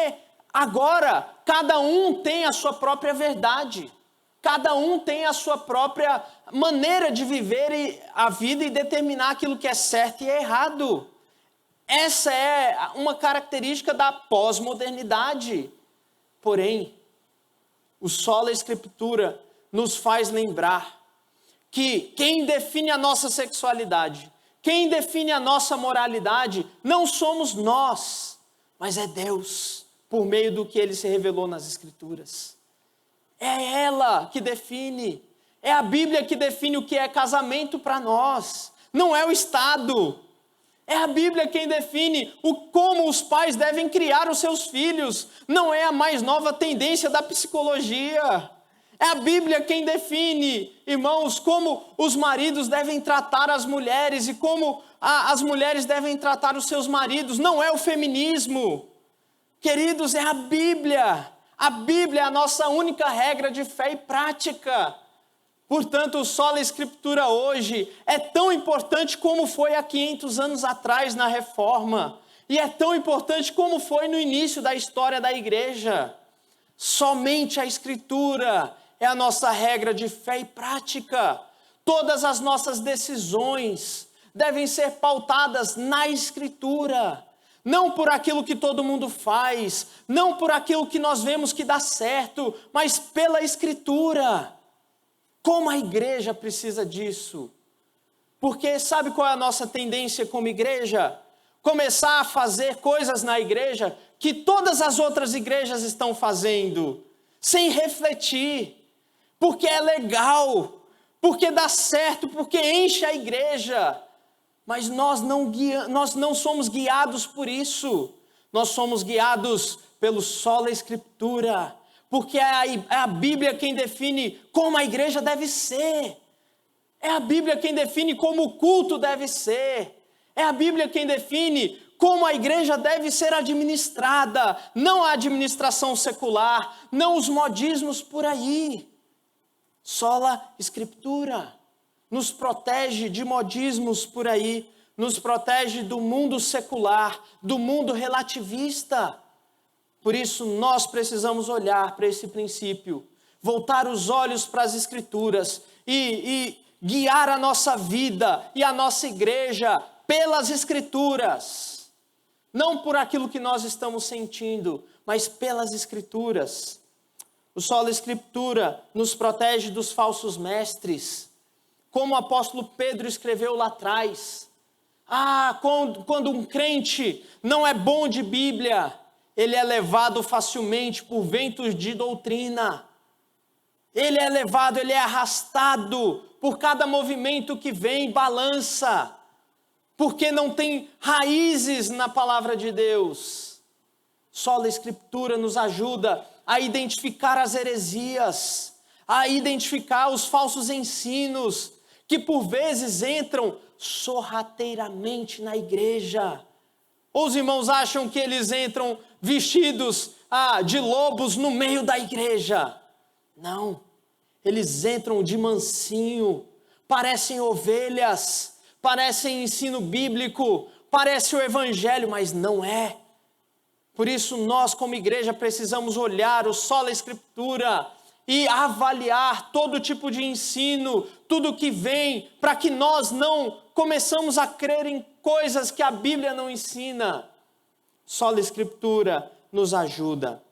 agora, cada um tem a sua própria verdade. Cada um tem a sua própria maneira de viver a vida e determinar aquilo que é certo e é errado. Essa é uma característica da pós-modernidade. Porém, o sola escritura nos faz lembrar que quem define a nossa sexualidade, quem define a nossa moralidade, não somos nós, mas é Deus, por meio do que Ele se revelou nas Escrituras. É ela que define, é a Bíblia que define o que é casamento para nós, não é o Estado. É a Bíblia quem define como os pais devem criar os seus filhos, não é a mais nova tendência da psicologia. É a Bíblia quem define, irmãos, como os maridos devem tratar as mulheres e como as mulheres devem tratar os seus maridos, não é o feminismo. Queridos, é a Bíblia. A Bíblia é a nossa única regra de fé e prática. Portanto, o sola escritura hoje é tão importante como foi há 500 anos atrás na Reforma. E é tão importante como foi no início da história da igreja. Somente a Escritura é a nossa regra de fé e prática. Todas as nossas decisões devem ser pautadas na Escritura. Não por aquilo que todo mundo faz, não por aquilo que nós vemos que dá certo, mas pela Escritura. Como a igreja precisa disso? Porque sabe qual é a nossa tendência como igreja? Começar a fazer coisas na igreja que todas as outras igrejas estão fazendo, sem refletir, porque é legal, porque dá certo, porque enche a igreja. Mas nós não somos guiados por isso. Nós somos guiados pelo sola escritura, porque é a Bíblia quem define como a igreja deve ser. É a Bíblia quem define como o culto deve ser. É a Bíblia quem define como a igreja deve ser administrada, não a administração secular, não os modismos por aí. Sola escritura nos protege de modismos por aí, nos protege do mundo secular, do mundo relativista. Por isso nós precisamos olhar para esse princípio, voltar os olhos para as Escrituras e guiar a nossa vida e a nossa igreja pelas Escrituras. Não por aquilo que nós estamos sentindo, mas pelas Escrituras. O sola escritura nos protege dos falsos mestres, como o apóstolo Pedro escreveu lá atrás. Quando um crente não é bom de Bíblia, ele é levado facilmente por ventos de doutrina. Ele é levado, ele é arrastado por cada movimento que vem, balança, porque não tem raízes na palavra de Deus. Só a Escritura nos ajuda a identificar as heresias, a identificar os falsos ensinos, que por vezes entram sorrateiramente na igreja. Os irmãos acham que eles entram vestidos de lobos no meio da igreja. Não, eles entram de mansinho, parecem ovelhas, parecem ensino bíblico, parece o evangelho, mas não é. Por isso nós como igreja precisamos olhar o sola Escritura e avaliar todo tipo de ensino, tudo que vem, para que nós não começamos a crer em coisas que a Bíblia não ensina. Sola Escritura nos ajuda.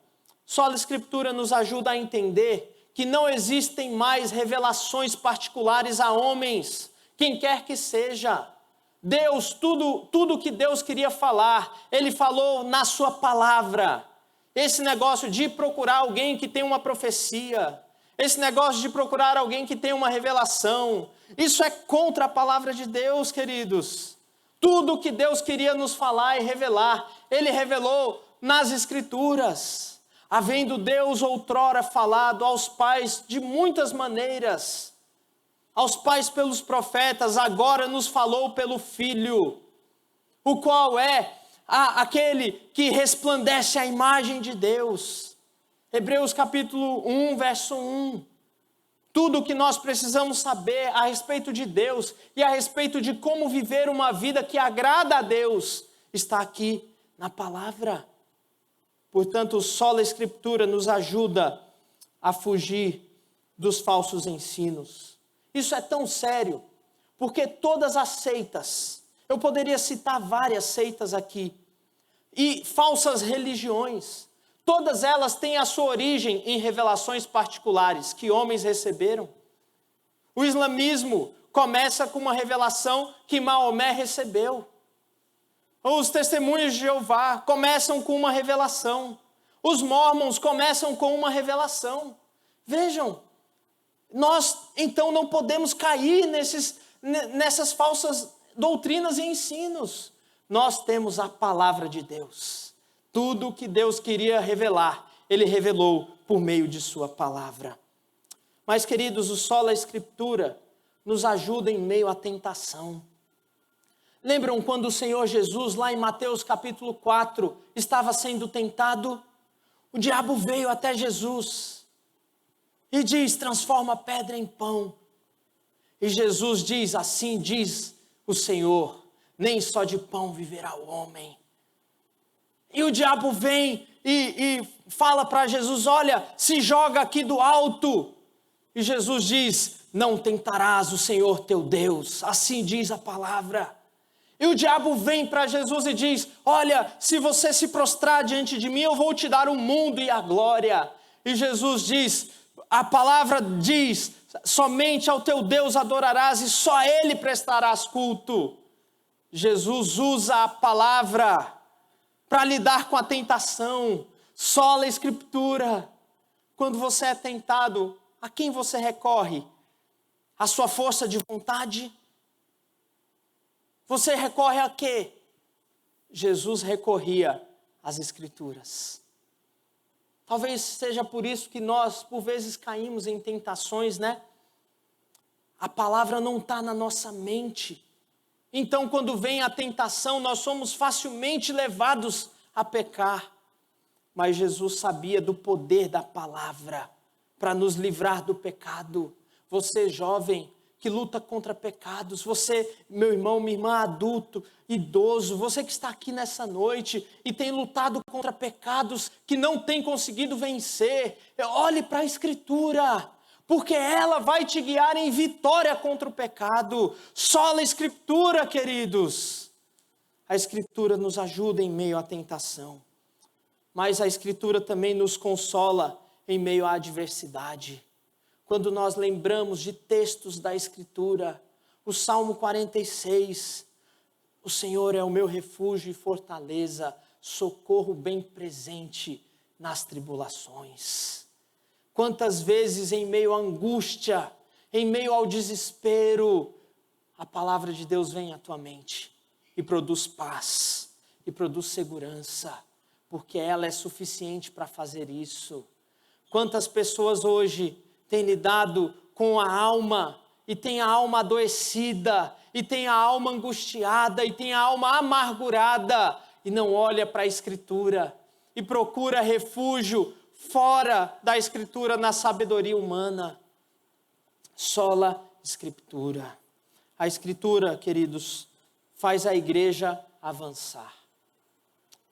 Sola Escritura nos ajuda a entender que não existem mais revelações particulares a homens, quem quer que seja. Deus, tudo que Deus queria falar, Ele falou na sua palavra. Esse negócio de procurar alguém que tem uma profecia, esse negócio de procurar alguém que tem uma revelação, isso é contra a palavra de Deus, queridos. Tudo que Deus queria nos falar e revelar, Ele revelou nas Escrituras. Havendo Deus outrora falado aos pais de muitas maneiras, aos pais pelos profetas, agora nos falou pelo Filho, o qual é aquele que resplandece a imagem de Deus. Hebreus capítulo 1, verso 1. Tudo o que nós precisamos saber a respeito de Deus e a respeito de como viver uma vida que agrada a Deus está aqui na palavra. Portanto, sola Escritura nos ajuda a fugir dos falsos ensinos. Isso é tão sério, porque todas as seitas, eu poderia citar várias seitas aqui, e falsas religiões, todas elas têm a sua origem em revelações particulares que homens receberam. O islamismo começa com uma revelação que Maomé recebeu. Os testemunhos de Jeová começam com uma revelação. Os mormons começam com uma revelação. Vejam, nós então não podemos cair nessas falsas doutrinas e ensinos. Nós temos a palavra de Deus. Tudo o que Deus queria revelar, Ele revelou por meio de sua palavra. Mas, queridos, o sola Escritura nos ajuda em meio à tentação. Lembram quando o Senhor Jesus, lá em Mateus capítulo 4, estava sendo tentado? O diabo veio até Jesus e diz, transforma a pedra em pão. E Jesus diz, assim diz o Senhor, nem só de pão viverá o homem. E o diabo vem e fala para Jesus, olha, se joga aqui do alto. E Jesus diz, não tentarás o Senhor teu Deus, assim diz a palavra. E o diabo vem para Jesus e diz, olha, se você se prostrar diante de mim, eu vou te dar o mundo e a glória. E Jesus diz, a palavra diz, somente ao teu Deus adorarás e só a Ele prestarás culto. Jesus usa a palavra para lidar com a tentação. Sola Escritura. Quando você é tentado, a quem você recorre? A sua força de vontade? Você recorre a quê? Jesus recorria às Escrituras. Talvez seja por isso que nós, por vezes, caímos em tentações, né? A palavra não está na nossa mente. Então, quando vem a tentação, nós somos facilmente levados a pecar. Mas Jesus sabia do poder da palavra para nos livrar do pecado. Você, jovem, que luta contra pecados, você, meu irmão, minha irmã, adulto, idoso, você que está aqui nessa noite e tem lutado contra pecados que não tem conseguido vencer, olhe para a Escritura, porque ela vai te guiar em vitória contra o pecado. Sola a Escritura, queridos. A Escritura nos ajuda em meio à tentação, mas a Escritura também nos consola em meio à adversidade. Quando nós lembramos de textos da Escritura, o Salmo 46, o Senhor é o meu refúgio e fortaleza, socorro bem presente nas tribulações. Quantas vezes em meio à angústia, em meio ao desespero, a palavra de Deus vem à tua mente e produz paz, e produz segurança, porque ela é suficiente para fazer isso. Quantas pessoas hoje têm lidado com a alma, e têm a alma adoecida, e têm a alma angustiada, e têm a alma amargurada, e não olha para a Escritura, e procura refúgio fora da Escritura, na sabedoria humana. Sola Escritura. A Escritura, queridos, faz a igreja avançar.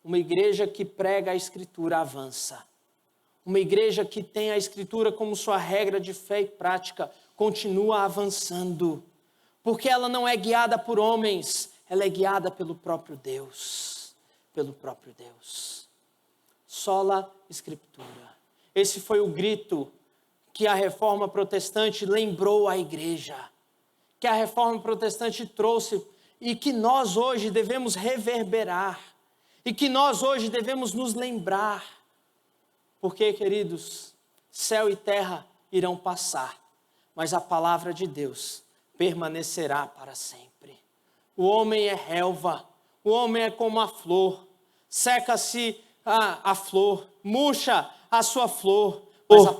Uma igreja que prega a Escritura avança. Uma igreja que tem a Escritura como sua regra de fé e prática continua avançando. Porque ela não é guiada por homens, ela é guiada pelo próprio Deus. Pelo próprio Deus. Sola Escritura. Esse foi o grito que a Reforma Protestante lembrou à igreja. Que a Reforma Protestante trouxe e que nós hoje devemos reverberar. E que nós hoje devemos nos lembrar. Porque, queridos, céu e terra irão passar, mas a palavra de Deus permanecerá para sempre. O homem é relva, o homem é como a flor, seca-se a flor, murcha a sua flor, mas a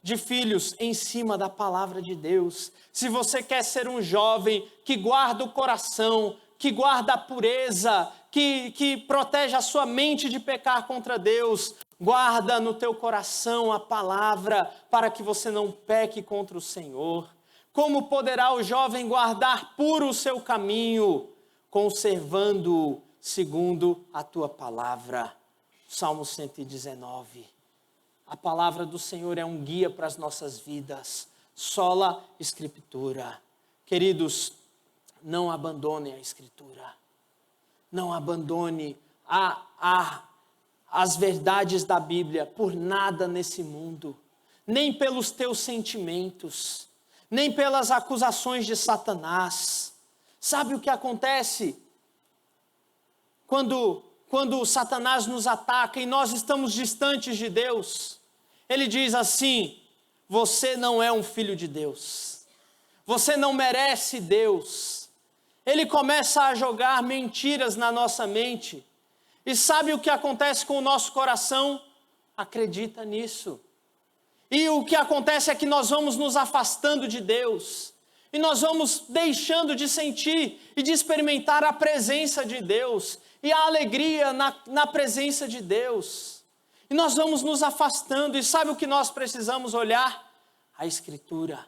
de filhos em cima da palavra de Deus. Se você quer ser um jovem que guarda o coração, que guarda a pureza, que protege a sua mente de pecar contra Deus, guarda no teu coração a palavra para que você não peque contra o Senhor. Como poderá o jovem guardar puro o seu caminho? Conservando-o segundo a tua palavra. Salmo 119. A palavra do Senhor é um guia para as nossas vidas. Sola Escritura. Queridos, não abandone a Escritura. Não abandone as verdades da Bíblia por nada nesse mundo. Nem pelos teus sentimentos. Nem pelas acusações de Satanás. Sabe o que acontece? Quando Satanás nos ataca e nós estamos distantes de Deus, ele diz assim: você não é um filho de Deus. Você não merece Deus. Ele começa a jogar mentiras na nossa mente. E sabe o que acontece com o nosso coração? Acredita nisso. E o que acontece é que nós vamos nos afastando de Deus. E nós vamos deixando de sentir e de experimentar a presença de Deus. E a alegria na presença de Deus. E nós vamos nos afastando. E sabe o que nós precisamos olhar? A Escritura.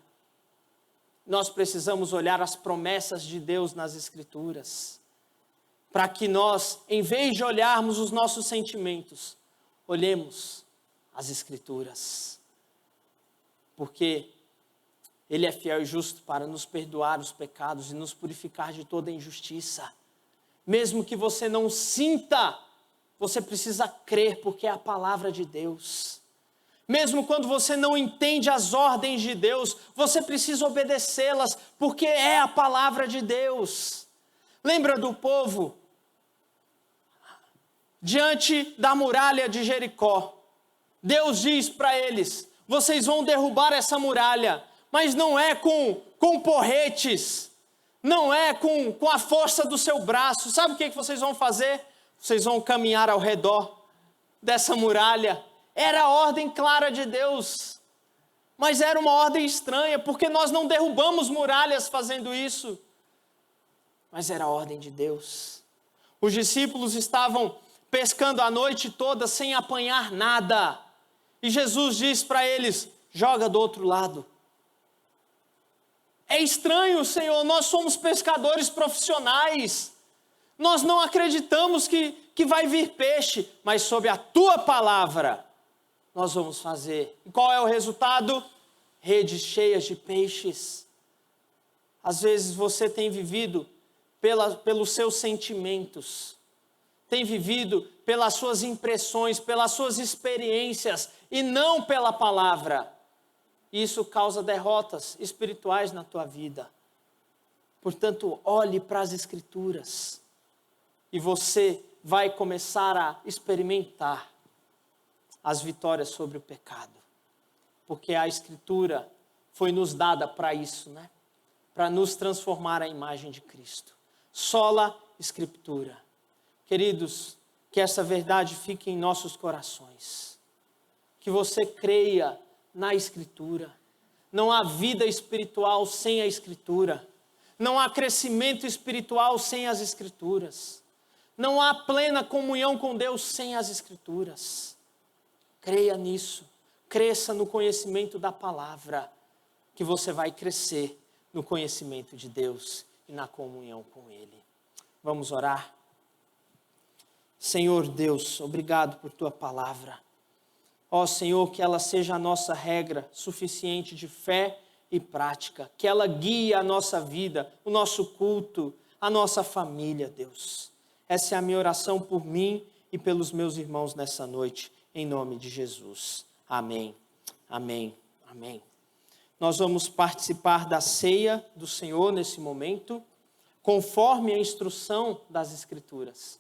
Nós precisamos olhar as promessas de Deus nas Escrituras. Para que nós, em vez de olharmos os nossos sentimentos, olhemos as Escrituras. Porque Ele é fiel e justo para nos perdoar os pecados e nos purificar de toda injustiça. Mesmo que você não sinta, você precisa crer, porque é a palavra de Deus. Mesmo quando você não entende as ordens de Deus, você precisa obedecê-las, porque é a palavra de Deus. Lembra do povo? Diante da muralha de Jericó, Deus diz para eles: vocês vão derrubar essa muralha, mas não é com porretes, não é com a força do seu braço. Sabe o que vocês vão fazer? Vocês vão caminhar ao redor dessa muralha. Era a ordem clara de Deus, mas era uma ordem estranha, porque nós não derrubamos muralhas fazendo isso. Mas era a ordem de Deus. Os discípulos estavam pescando a noite toda sem apanhar nada. E Jesus diz para eles: joga do outro lado. É estranho, Senhor, nós somos pescadores profissionais. Nós não acreditamos que vai vir peixe, mas sob a Tua palavra nós vamos fazer. E qual é o resultado? Redes cheias de peixes. Às vezes você tem vivido pelos seus sentimentos, tem vivido pelas suas impressões, pelas suas experiências e não pela palavra. Isso causa derrotas espirituais na tua vida. Portanto, olhe para as Escrituras e você vai começar a experimentar as vitórias sobre o pecado. Porque a Escritura foi nos dada para isso, né? Para nos transformar à imagem de Cristo. Sola Escritura. Queridos, que essa verdade fique em nossos corações. Que você creia na Escritura. Não há vida espiritual sem a Escritura. Não há crescimento espiritual sem as Escrituras. Não há plena comunhão com Deus sem as Escrituras. Creia nisso. Cresça no conhecimento da palavra, que você vai crescer no conhecimento de Deus e na comunhão com Ele. Vamos orar? Senhor Deus, obrigado por Tua palavra. Ó Senhor, que ela seja a nossa regra suficiente de fé e prática, que ela guie a nossa vida, o nosso culto, a nossa família, Deus. Essa é a minha oração por mim e pelos meus irmãos nessa noite, em nome de Jesus. Amém, amém, amém. Nós vamos participar da ceia do Senhor nesse momento, conforme a instrução das Escrituras.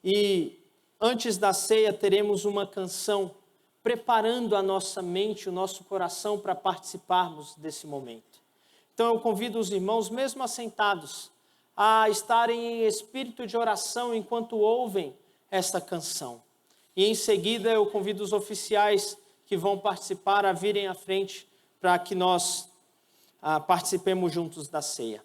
E antes da ceia teremos uma canção preparando a nossa mente, o nosso coração para participarmos desse momento. Então eu convido os irmãos, mesmo assentados, a estarem em espírito de oração enquanto ouvem esta canção. E em seguida eu convido os oficiais que vão participar a virem à frente para que nós participemos juntos da ceia.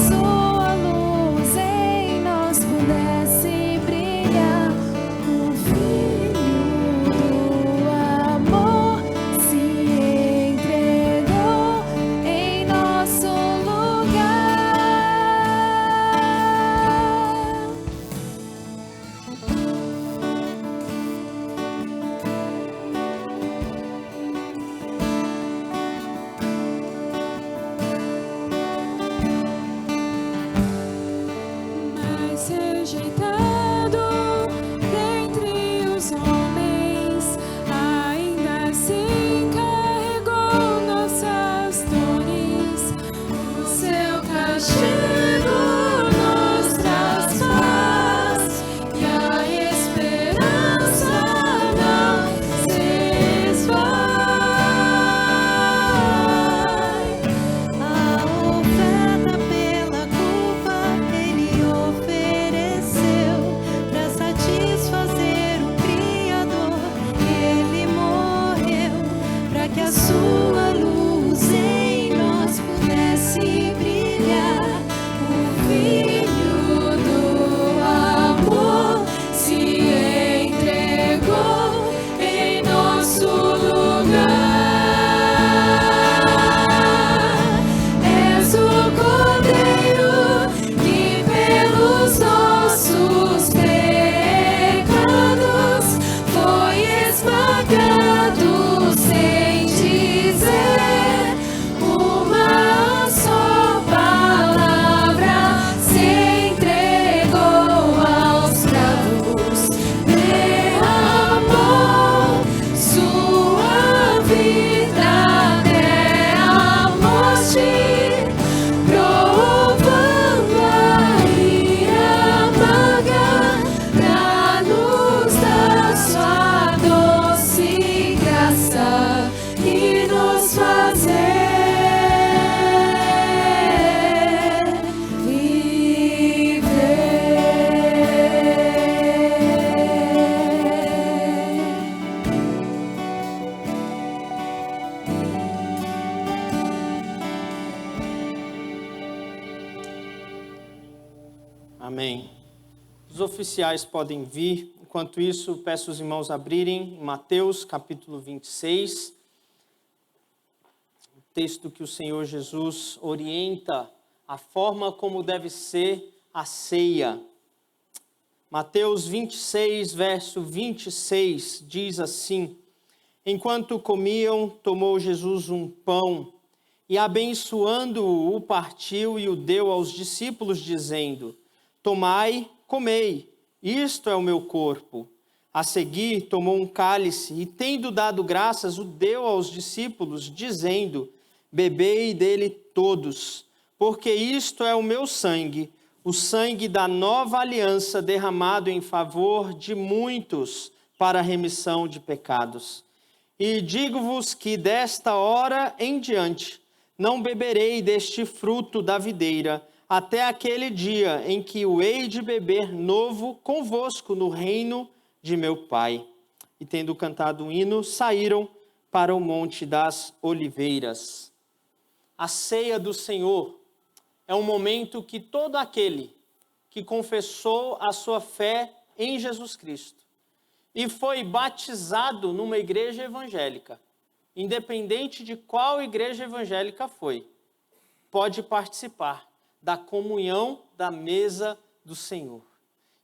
Sua luz em nós pudesse brilhar. aconchego nos traz paz e a esperança não se esvai. A oferta pela culpa ele ofereceu para satisfazer o Criador. Ele morreu para que a sua luz em nós pudesse brilhar. O Filho do amor se entregou em nosso lugar. És o Cordeiro que pelos nossos pecados foi esmagado sem dizer uma só palavra. Se entregou aos cravos, derramou sua vida até a morte, provando a ira amarga pra nos dar sua doce graça e nos fazer Amém. Os oficiais podem vir. Enquanto isso, peço os irmãos abrirem Mateus capítulo 26. O texto que o Senhor Jesus orienta a forma como deve ser a ceia. Mateus 26, verso 26, diz assim: Enquanto comiam, tomou Jesus um pão e, abençoando-o, o partiu e o deu aos discípulos, dizendo: Tomai, comei, isto é o meu corpo. A seguir, tomou um cálice e, tendo dado graças, o deu aos discípulos, dizendo: Bebei dele todos, porque isto é o meu sangue, o sangue da nova aliança derramado em favor de muitos para a remissão de pecados. E digo-vos que desta hora em diante não beberei deste fruto da videira, até aquele dia em que o hei de beber novo convosco no reino de meu Pai. E tendo cantado um hino, saíram para o Monte das Oliveiras. A ceia do Senhor é um momento que todo aquele que confessou a sua fé em Jesus Cristo e foi batizado numa igreja evangélica, independente de qual igreja evangélica foi, pode participar da comunhão da mesa do Senhor.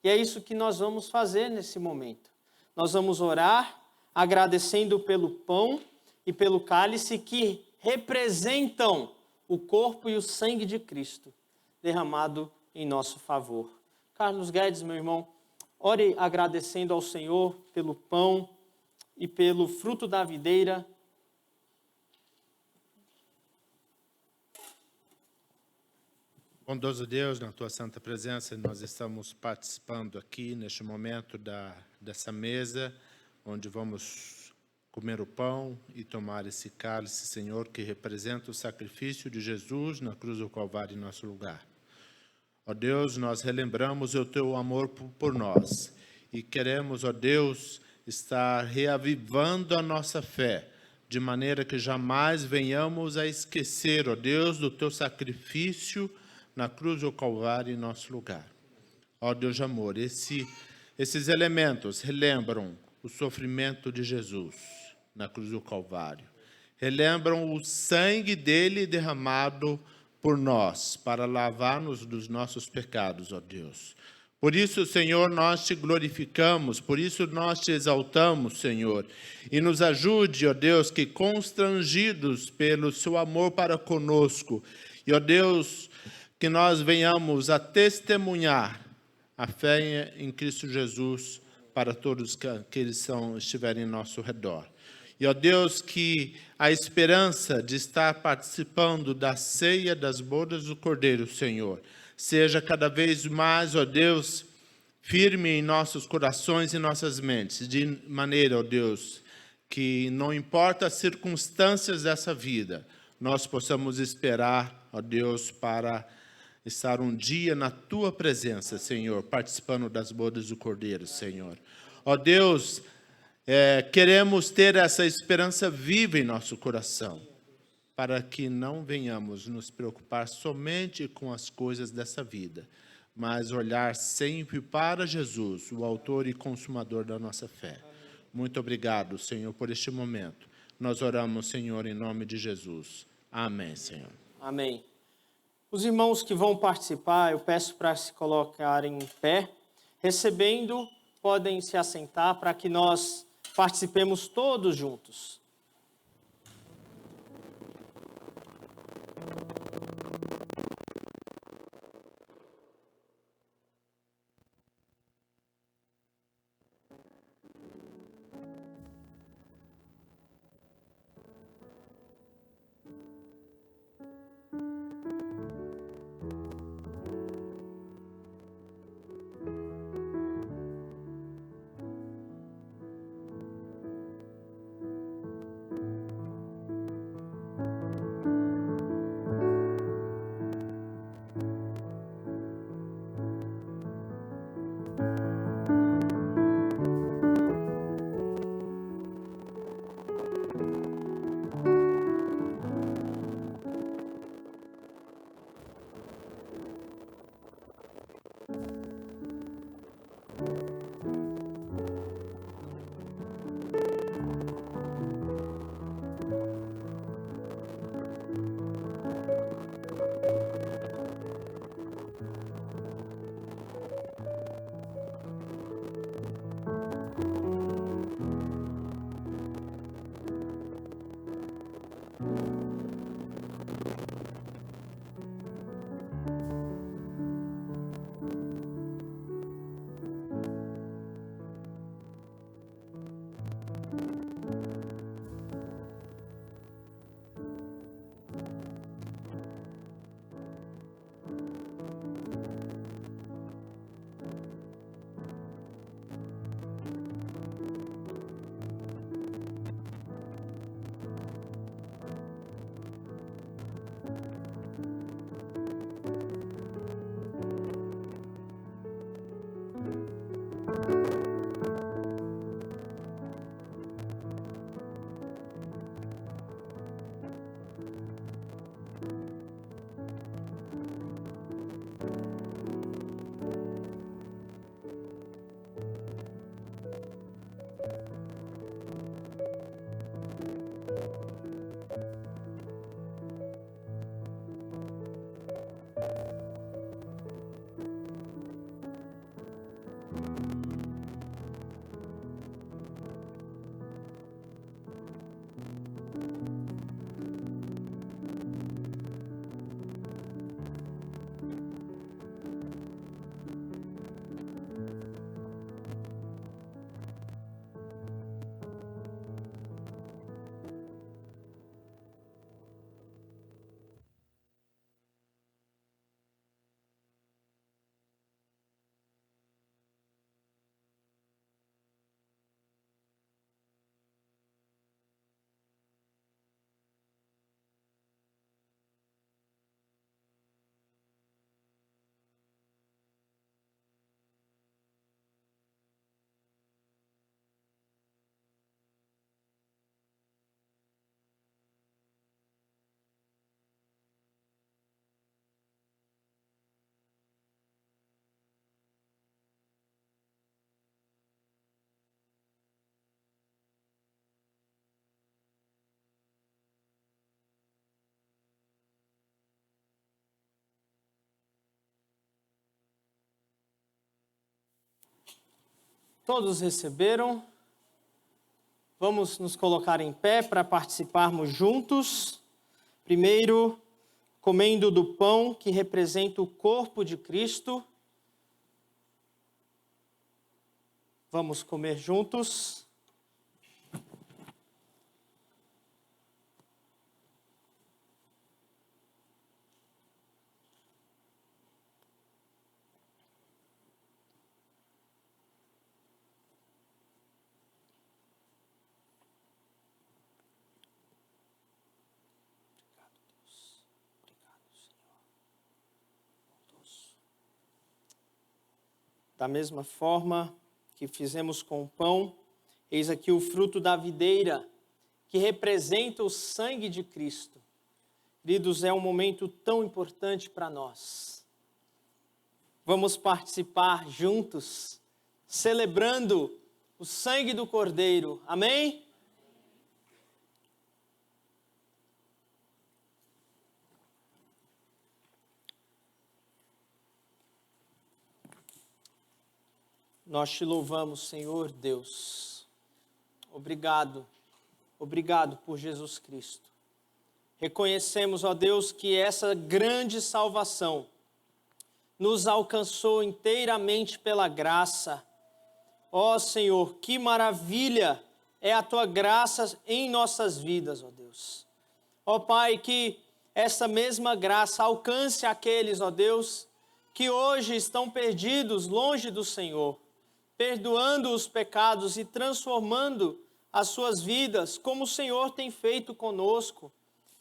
E é isso que nós vamos fazer nesse momento. Nós vamos orar agradecendo pelo pão e pelo cálice que representam o corpo e o sangue de Cristo derramado em nosso favor. Carlos Guedes, meu irmão, ore agradecendo ao Senhor pelo pão e pelo fruto da videira. Bondoso Deus, na Tua santa presença, nós estamos participando aqui neste momento dessa mesa, onde vamos comer o pão e tomar esse cálice, Senhor, que representa o sacrifício de Jesus na cruz do Calvário em nosso lugar. Ó Deus, nós relembramos o Teu amor por nós e queremos, ó Deus, estar reavivando a nossa fé, de maneira que jamais venhamos a esquecer, ó Deus, do Teu sacrifício na cruz do Calvário em nosso lugar. Ó Deus de amor, esses elementos relembram o sofrimento de Jesus na cruz do Calvário. Relembram o sangue dele derramado por nós, para lavar-nos dos nossos pecados, ó Deus. Por isso, Senhor, nós te glorificamos, por isso nós te exaltamos, Senhor. E nos ajude, ó Deus, que constrangidos pelo seu amor para conosco, e ó Deus, que nós venhamos a testemunhar a fé em Cristo Jesus para todos que estiverem em nosso redor. E, ó Deus, que a esperança de estar participando da ceia das bodas do Cordeiro, Senhor, seja cada vez mais, ó Deus, firme em nossos corações e nossas mentes, de maneira, ó Deus, que não importa as circunstâncias dessa vida, nós possamos esperar, ó Deus, para estar um dia na Tua presença, Senhor, participando das bodas do Cordeiro, Senhor. Ó Deus, queremos ter essa esperança viva em nosso coração, para que não venhamos nos preocupar somente com as coisas dessa vida, mas olhar sempre para Jesus, o autor e consumador da nossa fé. Muito obrigado, Senhor, por este momento. Nós oramos, Senhor, em nome de Jesus. Amém, Senhor. Amém. Os irmãos que vão participar, eu peço para se colocarem em pé. Recebendo, podem se assentar para que nós participemos todos juntos. Todos receberam? Vamos nos colocar em pé para participarmos juntos. Primeiro, comendo do pão que representa o corpo de Cristo. Vamos comer juntos. Da mesma forma que fizemos com o pão, eis aqui o fruto da videira, que representa o sangue de Cristo. Queridos, é um momento tão importante para nós. Vamos participar juntos, celebrando o sangue do Cordeiro. Amém? Nós te louvamos, Senhor Deus. Obrigado por Jesus Cristo. Reconhecemos, ó Deus, que essa grande salvação nos alcançou inteiramente pela graça. Ó Senhor, que maravilha é a tua graça em nossas vidas, ó Deus. Ó Pai, que essa mesma graça alcance aqueles, ó Deus, que hoje estão perdidos longe do Senhor, perdoando os pecados e transformando as suas vidas, como o Senhor tem feito conosco.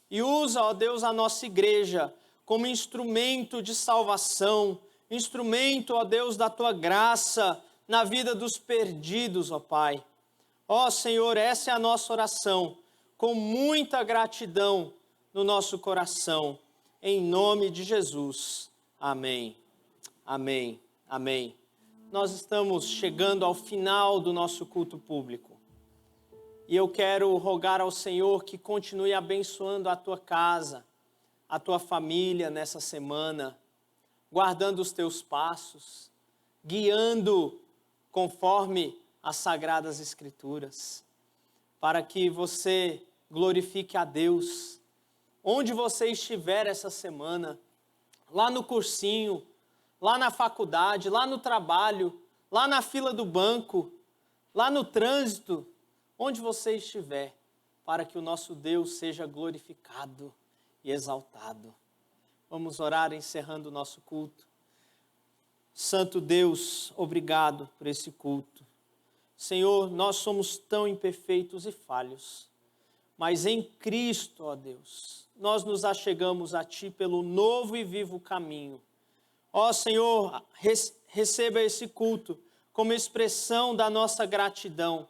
E usa, ó Deus, a nossa igreja como instrumento de salvação, instrumento, ó Deus, da tua graça na vida dos perdidos, ó Pai. Ó Senhor, essa é a nossa oração, com muita gratidão no nosso coração, em nome de Jesus. Amém. Amém. Amém. Nós estamos chegando ao final do nosso culto público. E eu quero rogar ao Senhor que continue abençoando a tua casa, a tua família nessa semana, guardando os teus passos, guiando conforme as Sagradas Escrituras, para que você glorifique a Deus. Onde você estiver essa semana, lá no cursinho, lá na faculdade, lá no trabalho, lá na fila do banco, lá no trânsito, onde você estiver, para que o nosso Deus seja glorificado e exaltado. Vamos orar encerrando o nosso culto. Santo Deus, obrigado por esse culto. Senhor, nós somos tão imperfeitos e falhos, mas em Cristo, ó Deus, nós nos achegamos a Ti pelo novo e vivo caminho. Ó Senhor, receba esse culto como expressão da nossa gratidão,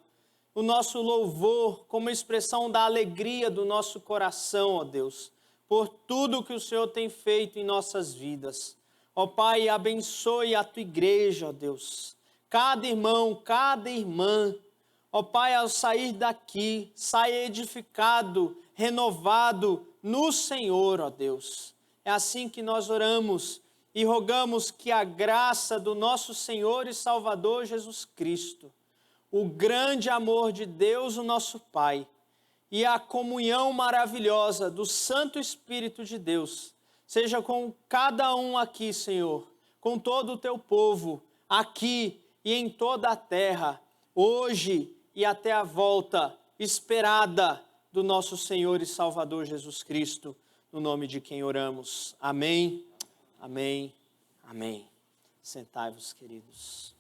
o nosso louvor como expressão da alegria do nosso coração, ó Deus, por tudo que o Senhor tem feito em nossas vidas. Ó Pai, abençoe a Tua igreja, ó Deus, cada irmão, cada irmã. Ó Pai, ao sair daqui, saia edificado, renovado no Senhor, ó Deus. É assim que nós oramos e rogamos que a graça do nosso Senhor e Salvador Jesus Cristo, o grande amor de Deus, o nosso Pai, e a comunhão maravilhosa do Santo Espírito de Deus, seja com cada um aqui, Senhor, com todo o Teu povo, aqui e em toda a terra, hoje e até a volta esperada do nosso Senhor e Salvador Jesus Cristo, no nome de quem oramos. Amém. Amém, amém. Sentai-vos, queridos.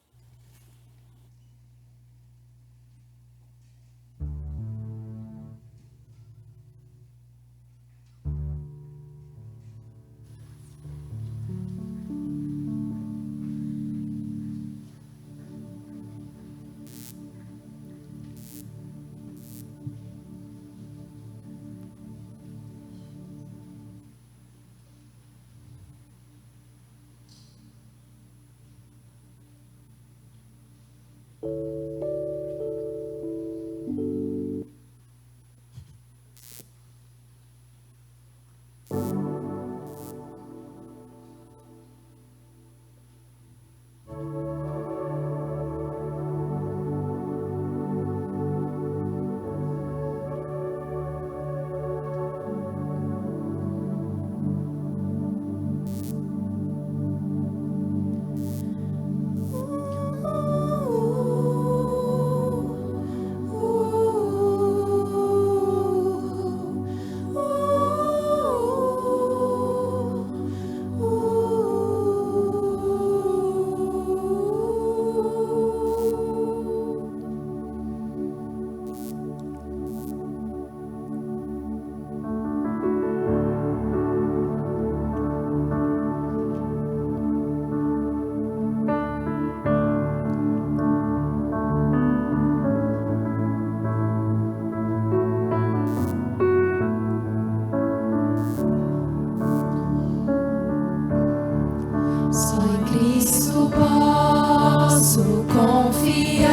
Só em Cristo posso confiar.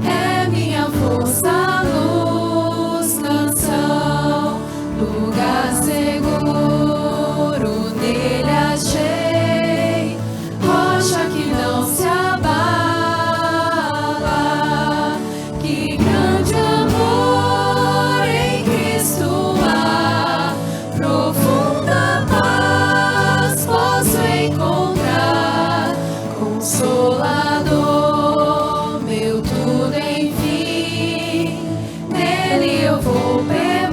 É minha força, luz, canção, lugar seguro nele achei, rocha que não se abala. Que grande amor em Cristo há, profunda paz posso encontrar, Consolador, meu tudo enfim, nele eu vou permanecer.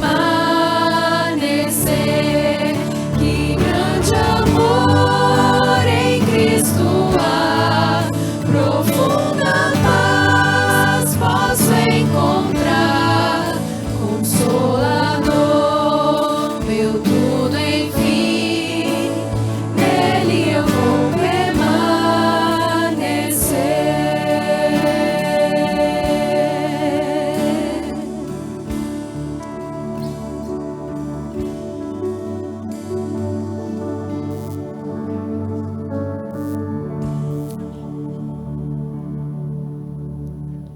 Que grande amor em Cristo há, profunda paz posso encontrar, Consolador, meu tudo enfim, nele eu vou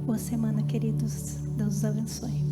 Boa semana, queridos. Deus os abençoe.